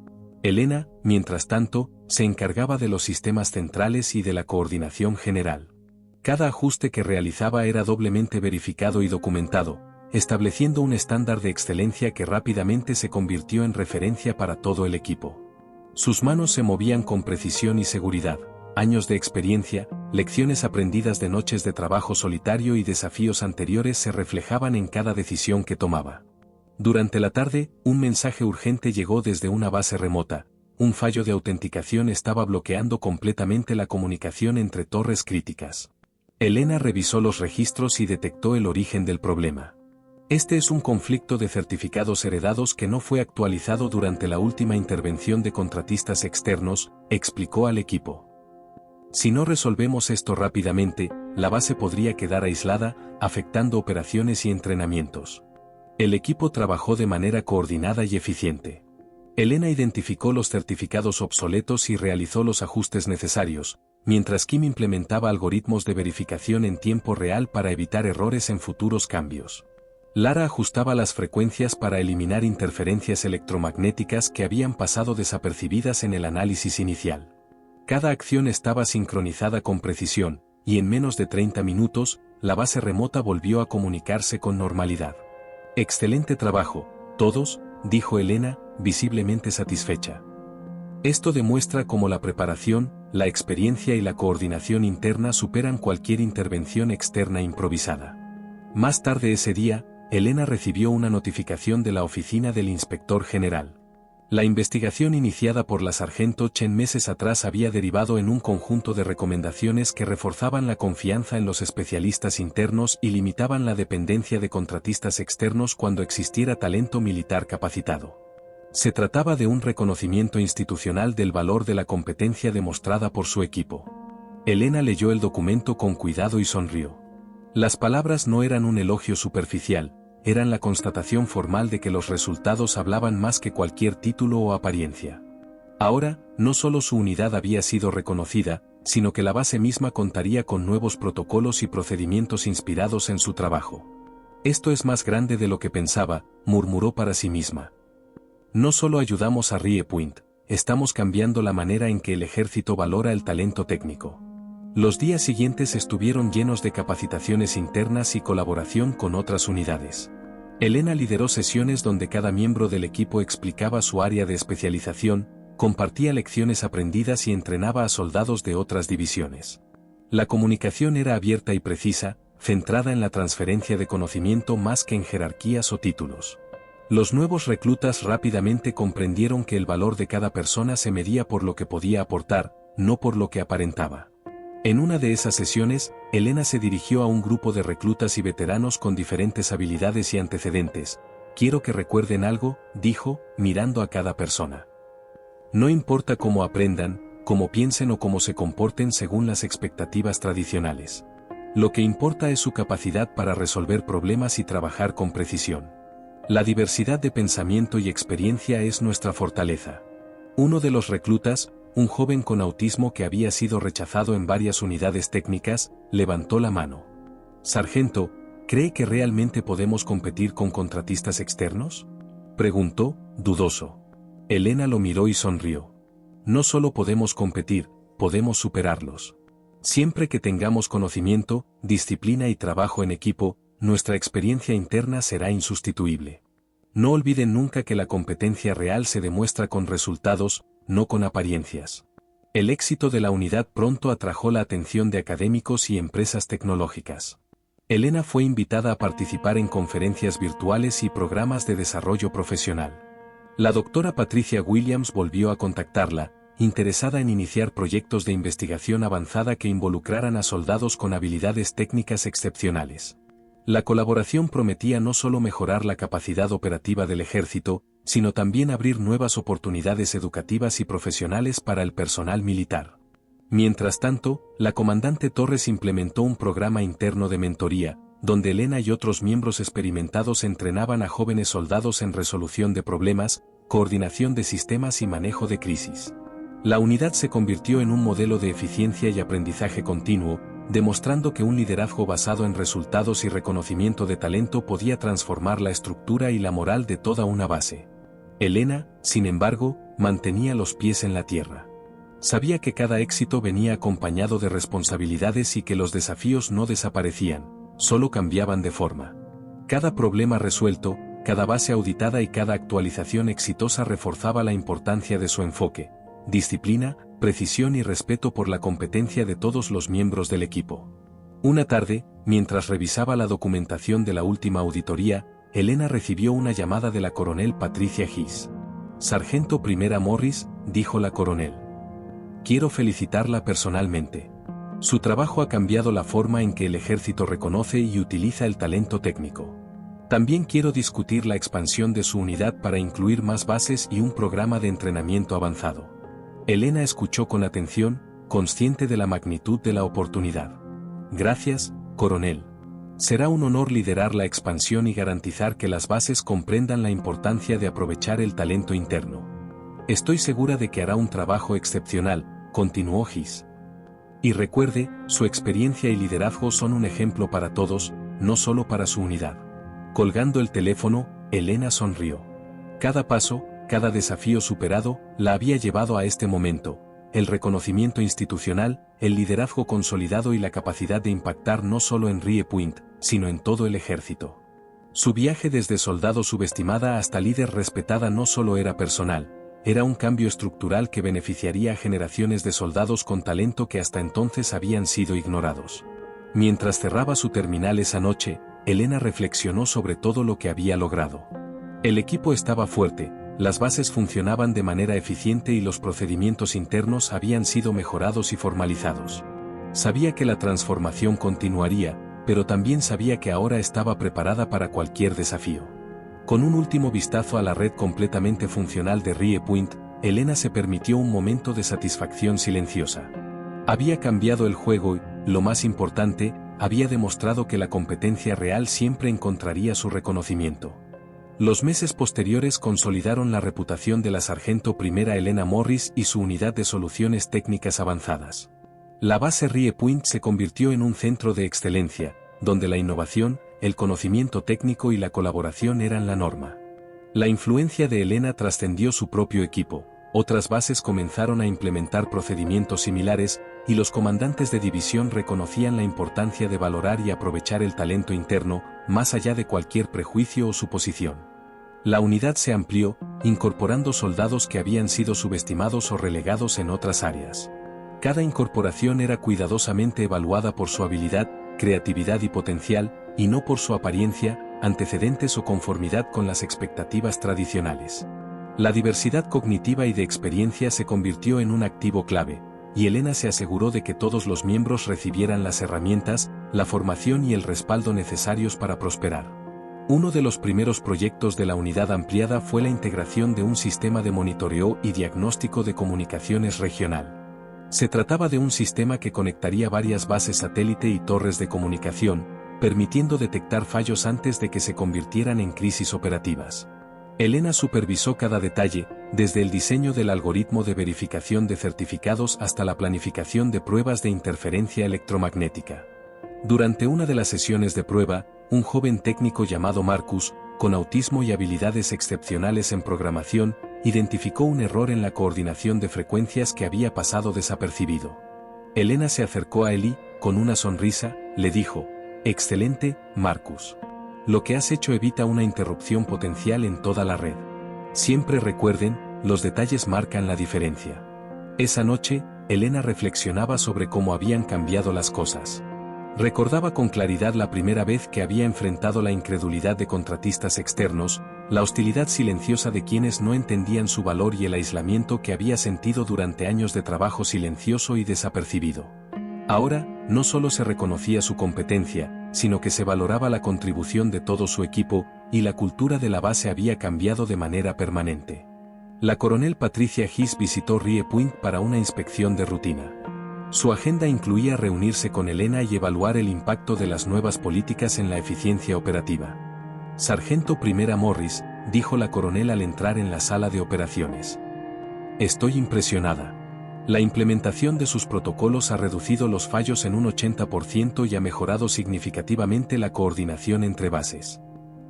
Elena, mientras tanto, se encargaba de los sistemas centrales y de la coordinación general. Cada ajuste que realizaba era doblemente verificado y documentado, estableciendo un estándar de excelencia que rápidamente se convirtió en referencia para todo el equipo. Sus manos se movían con precisión y seguridad, años de experiencia, lecciones aprendidas de noches de trabajo solitario y desafíos anteriores se reflejaban en cada decisión que tomaba. Durante la tarde, un mensaje urgente llegó desde una base remota. Un fallo de autenticación estaba bloqueando completamente la comunicación entre torres críticas. Elena revisó los registros y detectó el origen del problema. Este es un conflicto de certificados heredados que no fue actualizado durante la última intervención de contratistas externos, explicó al equipo. Si no resolvemos esto rápidamente, la base podría quedar aislada, afectando operaciones y entrenamientos. El equipo trabajó de manera coordinada y eficiente. Elena identificó los certificados obsoletos y realizó los ajustes necesarios, mientras Kim implementaba algoritmos de verificación en tiempo real para evitar errores en futuros cambios. Lara ajustaba las frecuencias para eliminar interferencias electromagnéticas que habían pasado desapercibidas en el análisis inicial. Cada acción estaba sincronizada con precisión, y en menos de 30 minutos, la base remota volvió a comunicarse con normalidad. «Excelente trabajo, todos», dijo Elena, visiblemente satisfecha. Esto demuestra cómo la preparación, la experiencia y la coordinación interna superan cualquier intervención externa improvisada. Más tarde ese día, Elena recibió una notificación de la oficina del inspector general. La investigación iniciada por la sargento Chen meses atrás había derivado en un conjunto de recomendaciones que reforzaban la confianza en los especialistas internos y limitaban la dependencia de contratistas externos cuando existiera talento militar capacitado. Se trataba de un reconocimiento institucional del valor de la competencia demostrada por su equipo. Elena leyó el documento con cuidado y sonrió. Las palabras no eran un elogio superficial, eran la constatación formal de que los resultados hablaban más que cualquier título o apariencia. Ahora, no solo su unidad había sido reconocida, sino que la base misma contaría con nuevos protocolos y procedimientos inspirados en su trabajo. Esto es más grande de lo que pensaba, murmuró para sí misma. No solo ayudamos a Rie Point, estamos cambiando la manera en que el ejército valora el talento técnico. Los días siguientes estuvieron llenos de capacitaciones internas y colaboración con otras unidades. Elena lideró sesiones donde cada miembro del equipo explicaba su área de especialización, compartía lecciones aprendidas y entrenaba a soldados de otras divisiones. La comunicación era abierta y precisa, centrada en la transferencia de conocimiento más que en jerarquías o títulos. Los nuevos reclutas rápidamente comprendieron que el valor de cada persona se medía por lo que podía aportar, no por lo que aparentaba. En una de esas sesiones, Elena se dirigió a un grupo de reclutas y veteranos con diferentes habilidades y antecedentes. Quiero que recuerden algo, dijo, mirando a cada persona. No importa cómo aprendan, cómo piensen o cómo se comporten según las expectativas tradicionales. Lo que importa es su capacidad para resolver problemas y trabajar con precisión. La diversidad de pensamiento y experiencia es nuestra fortaleza. Uno de los reclutas, un joven con autismo que había sido rechazado en varias unidades técnicas, levantó la mano. Sargento, ¿cree que realmente podemos competir con contratistas externos? Preguntó, dudoso. Elena lo miró y sonrió. No solo podemos competir, podemos superarlos. Siempre que tengamos conocimiento, disciplina y trabajo en equipo, nuestra experiencia interna será insustituible. No olviden nunca que la competencia real se demuestra con resultados, no con apariencias. El éxito de la unidad pronto atrajo la atención de académicos y empresas tecnológicas. Elena fue invitada a participar en conferencias virtuales y programas de desarrollo profesional. La doctora Patricia Williams volvió a contactarla, interesada en iniciar proyectos de investigación avanzada que involucraran a soldados con habilidades técnicas excepcionales. La colaboración prometía no solo mejorar la capacidad operativa del ejército, sino también abrir nuevas oportunidades educativas y profesionales para el personal militar. Mientras tanto, la comandante Torres implementó un programa interno de mentoría, donde Elena y otros miembros experimentados entrenaban a jóvenes soldados en resolución de problemas, coordinación de sistemas y manejo de crisis. La unidad se convirtió en un modelo de eficiencia y aprendizaje continuo, demostrando que un liderazgo basado en resultados y reconocimiento de talento podía transformar la estructura y la moral de toda una base. Elena, sin embargo, mantenía los pies en la tierra. Sabía que cada éxito venía acompañado de responsabilidades y que los desafíos no desaparecían, solo cambiaban de forma. Cada problema resuelto, cada base auditada y cada actualización exitosa reforzaba la importancia de su enfoque, disciplina, precisión y respeto por la competencia de todos los miembros del equipo. Una tarde, mientras revisaba la documentación de la última auditoría, Elena recibió una llamada de la coronel Patricia Hiss. Sargento Primera Morris, dijo la coronel. Quiero felicitarla personalmente. Su trabajo ha cambiado la forma en que el ejército reconoce y utiliza el talento técnico. También quiero discutir la expansión de su unidad para incluir más bases y un programa de entrenamiento avanzado. Elena escuchó con atención, consciente de la magnitud de la oportunidad. Gracias, coronel. Será un honor liderar la expansión y garantizar que las bases comprendan la importancia de aprovechar el talento interno. Estoy segura de que hará un trabajo excepcional, continuó Hiss. Y recuerde, su experiencia y liderazgo son un ejemplo para todos, no solo para su unidad. Colgando el teléfono, Elena sonrió. Cada paso, cada desafío superado, la había llevado a este momento, el reconocimiento institucional, el liderazgo consolidado y la capacidad de impactar no solo en Rie Point, sino en todo el ejército. Su viaje desde soldado subestimada hasta líder respetada no solo era personal, era un cambio estructural que beneficiaría a generaciones de soldados con talento que hasta entonces habían sido ignorados. Mientras cerraba su terminal esa noche, Elena reflexionó sobre todo lo que había logrado. El equipo estaba fuerte, las bases funcionaban de manera eficiente y los procedimientos internos habían sido mejorados y formalizados. Sabía que la transformación continuaría, pero también sabía que ahora estaba preparada para cualquier desafío. Con un último vistazo a la red completamente funcional de Rie Point, Elena se permitió un momento de satisfacción silenciosa. Había cambiado el juego y, lo más importante, había demostrado que la competencia real siempre encontraría su reconocimiento. Los meses posteriores consolidaron la reputación de la sargento primera Elena Morris y su unidad de soluciones técnicas avanzadas. La base Rie Point se convirtió en un centro de excelencia, donde la innovación, el conocimiento técnico y la colaboración eran la norma. La influencia de Elena trascendió su propio equipo, otras bases comenzaron a implementar procedimientos similares, y los comandantes de división reconocían la importancia de valorar y aprovechar el talento interno, más allá de cualquier prejuicio o suposición. La unidad se amplió, incorporando soldados que habían sido subestimados o relegados en otras áreas. Cada incorporación era cuidadosamente evaluada por su habilidad, creatividad y potencial, y no por su apariencia, antecedentes o conformidad con las expectativas tradicionales. La diversidad cognitiva y de experiencia se convirtió en un activo clave, y Elena se aseguró de que todos los miembros recibieran las herramientas, la formación y el respaldo necesarios para prosperar. Uno de los primeros proyectos de la unidad ampliada fue la integración de un sistema de monitoreo y diagnóstico de comunicaciones regional. Se trataba de un sistema que conectaría varias bases satélite y torres de comunicación, permitiendo detectar fallos antes de que se convirtieran en crisis operativas. Elena supervisó cada detalle, desde el diseño del algoritmo de verificación de certificados hasta la planificación de pruebas de interferencia electromagnética. Durante una de las sesiones de prueba, un joven técnico llamado Marcus, con autismo y habilidades excepcionales en programación, identificó un error en la coordinación de frecuencias que había pasado desapercibido. Elena se acercó a él y, con una sonrisa, le dijo: «Excelente, Marcus. Lo que has hecho evita una interrupción potencial en toda la red. Siempre recuerden, los detalles marcan la diferencia». Esa noche, Elena reflexionaba sobre cómo habían cambiado las cosas. Recordaba con claridad la primera vez que había enfrentado la incredulidad de contratistas externos, la hostilidad silenciosa de quienes no entendían su valor y el aislamiento que había sentido durante años de trabajo silencioso y desapercibido. Ahora, no solo se reconocía su competencia, sino que se valoraba la contribución de todo su equipo, y la cultura de la base había cambiado de manera permanente. La coronel Patricia Hiss visitó Rie Point para una inspección de rutina. Su agenda incluía reunirse con Elena y evaluar el impacto de las nuevas políticas en la eficiencia operativa. «Sargento Primera Morris», dijo la coronel al entrar en la sala de operaciones. «Estoy impresionada. La implementación de sus protocolos ha reducido los fallos en un 80% y ha mejorado significativamente la coordinación entre bases.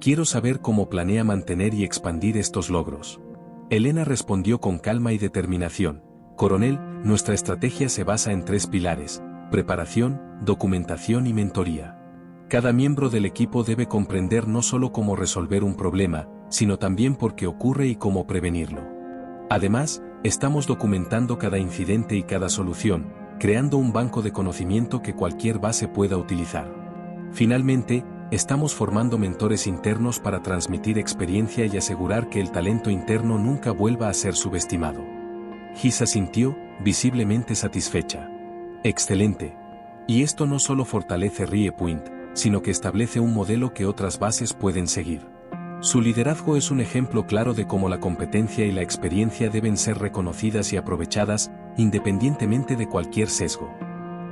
Quiero saber cómo planea mantener y expandir estos logros». Elena respondió con calma y determinación: «Coronel, nuestra estrategia se basa en 3 pilares: preparación, documentación y mentoría. Cada miembro del equipo debe comprender no solo cómo resolver un problema, sino también por qué ocurre y cómo prevenirlo. Además, estamos documentando cada incidente y cada solución, creando un banco de conocimiento que cualquier base pueda utilizar. Finalmente, estamos formando mentores internos para transmitir experiencia y asegurar que el talento interno nunca vuelva a ser subestimado». Hiss asintió, visiblemente satisfecha. «Excelente. Y esto no solo fortalece Rie Point, sino que establece un modelo que otras bases pueden seguir. Su liderazgo es un ejemplo claro de cómo la competencia y la experiencia deben ser reconocidas y aprovechadas, independientemente de cualquier sesgo».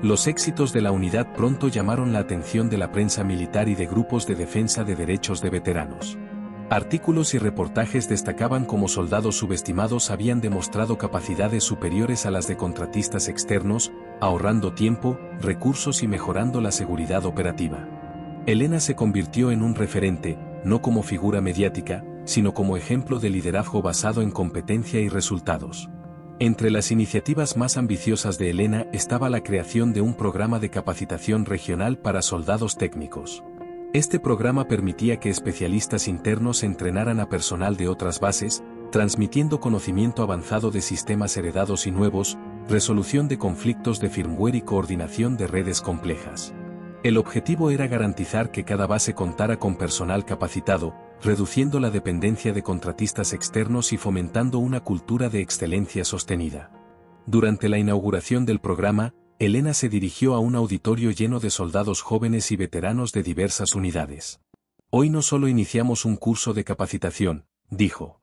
Los éxitos de la unidad pronto llamaron la atención de la prensa militar y de grupos de defensa de derechos de veteranos. Artículos y reportajes destacaban cómo soldados subestimados habían demostrado capacidades superiores a las de contratistas externos, ahorrando tiempo, recursos y mejorando la seguridad operativa. Elena se convirtió en un referente, no como figura mediática, sino como ejemplo de liderazgo basado en competencia y resultados. Entre las iniciativas más ambiciosas de Elena estaba la creación de un programa de capacitación regional para soldados técnicos. Este programa permitía que especialistas internos entrenaran a personal de otras bases, transmitiendo conocimiento avanzado de sistemas heredados y nuevos, resolución de conflictos de firmware y coordinación de redes complejas. El objetivo era garantizar que cada base contara con personal capacitado, reduciendo la dependencia de contratistas externos y fomentando una cultura de excelencia sostenida. Durante la inauguración del programa, Elena se dirigió a un auditorio lleno de soldados jóvenes y veteranos de diversas unidades. Hoy no solo iniciamos un curso de capacitación, dijo.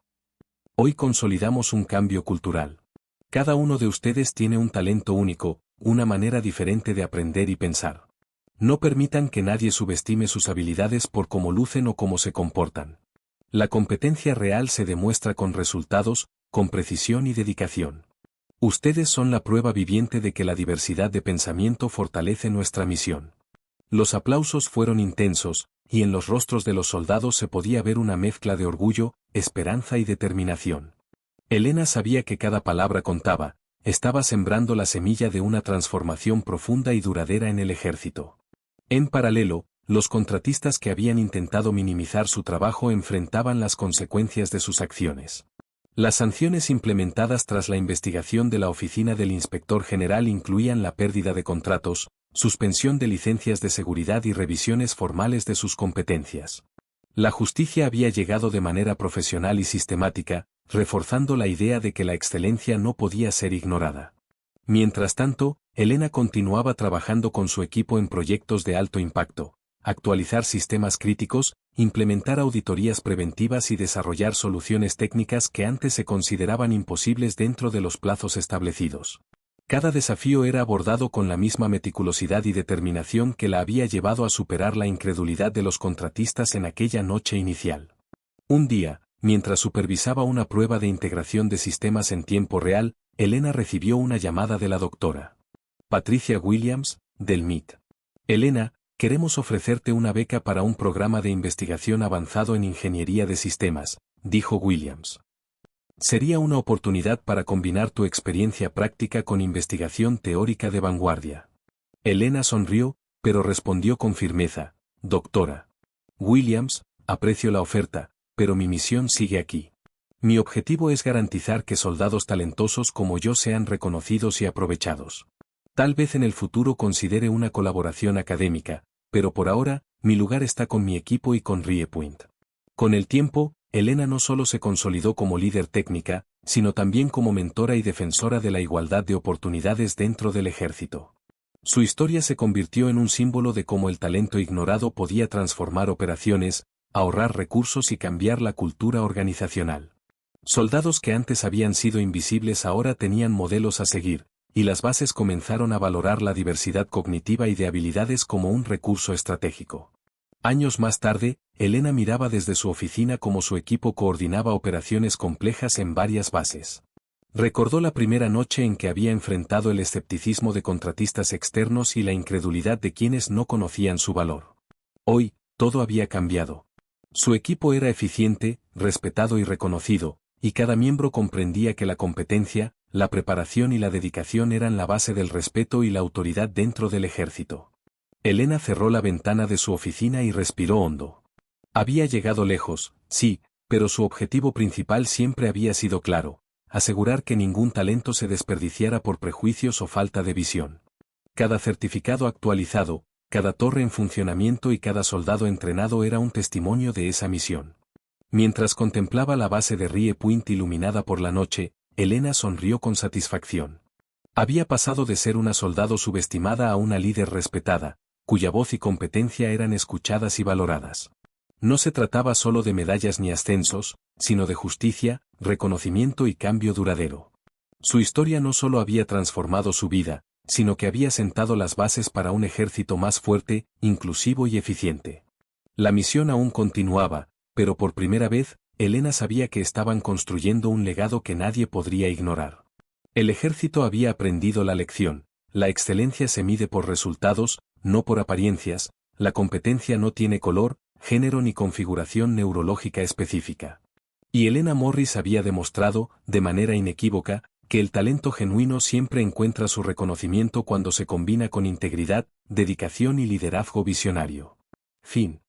Hoy consolidamos un cambio cultural. Cada uno de ustedes tiene un talento único, una manera diferente de aprender y pensar. No permitan que nadie subestime sus habilidades por cómo lucen o cómo se comportan. La competencia real se demuestra con resultados, con precisión y dedicación. Ustedes son la prueba viviente de que la diversidad de pensamiento fortalece nuestra misión. Los aplausos fueron intensos, y en los rostros de los soldados se podía ver una mezcla de orgullo, esperanza y determinación. Elena sabía que cada palabra contaba, estaba sembrando la semilla de una transformación profunda y duradera en el ejército. En paralelo, los contratistas que habían intentado minimizar su trabajo enfrentaban las consecuencias de sus acciones. Las sanciones implementadas tras la investigación de la Oficina del Inspector General incluían la pérdida de contratos, suspensión de licencias de seguridad y revisiones formales de sus competencias. La justicia había llegado de manera profesional y sistemática, reforzando la idea de que la excelencia no podía ser ignorada. Mientras tanto, Elena continuaba trabajando con su equipo en proyectos de alto impacto, actualizar sistemas críticos, implementar auditorías preventivas y desarrollar soluciones técnicas que antes se consideraban imposibles dentro de los plazos establecidos. Cada desafío era abordado con la misma meticulosidad y determinación que la había llevado a superar la incredulidad de los contratistas en aquella noche inicial. Un día, mientras supervisaba una prueba de integración de sistemas en tiempo real, Elena recibió una llamada de la doctora Patricia Williams, del MIT. Elena, queremos ofrecerte una beca para un programa de investigación avanzado en ingeniería de sistemas, dijo Williams. Sería una oportunidad para combinar tu experiencia práctica con investigación teórica de vanguardia. Elena sonrió, pero respondió con firmeza, doctora Williams, aprecio la oferta, pero mi misión sigue aquí. Mi objetivo es garantizar que soldados talentosos como yo sean reconocidos y aprovechados. Tal vez en el futuro considere una colaboración académica, pero por ahora, mi lugar está con mi equipo y con RIEPoint. Con el tiempo, Elena no solo se consolidó como líder técnica, sino también como mentora y defensora de la igualdad de oportunidades dentro del ejército. Su historia se convirtió en un símbolo de cómo el talento ignorado podía transformar operaciones, ahorrar recursos y cambiar la cultura organizacional. Soldados que antes habían sido invisibles ahora tenían modelos a seguir, y las bases comenzaron a valorar la diversidad cognitiva y de habilidades como un recurso estratégico. Años más tarde, Elena miraba desde su oficina cómo su equipo coordinaba operaciones complejas en varias bases. Recordó la primera noche en que había enfrentado el escepticismo de contratistas externos y la incredulidad de quienes no conocían su valor. Hoy, todo había cambiado. Su equipo era eficiente, respetado y reconocido, y cada miembro comprendía que la competencia, la preparación y la dedicación eran la base del respeto y la autoridad dentro del ejército. Elena cerró la ventana de su oficina y respiró hondo. Había llegado lejos, sí, pero su objetivo principal siempre había sido claro: asegurar que ningún talento se desperdiciara por prejuicios o falta de visión. Cada certificado actualizado, cada torre en funcionamiento y cada soldado entrenado era un testimonio de esa misión. Mientras contemplaba la base de RIEPoint iluminada por la noche, Elena sonrió con satisfacción. Había pasado de ser una soldado subestimada a una líder respetada, cuya voz y competencia eran escuchadas y valoradas. No se trataba solo de medallas ni ascensos, sino de justicia, reconocimiento y cambio duradero. Su historia no solo había transformado su vida, sino que había sentado las bases para un ejército más fuerte, inclusivo y eficiente. La misión aún continuaba, pero por primera vez, Elena sabía que estaban construyendo un legado que nadie podría ignorar. El ejército había aprendido la lección: la excelencia se mide por resultados, no por apariencias, la competencia no tiene color, género ni configuración neurológica específica. Y Elena Morris había demostrado, de manera inequívoca, que el talento genuino siempre encuentra su reconocimiento cuando se combina con integridad, dedicación y liderazgo visionario. Fin.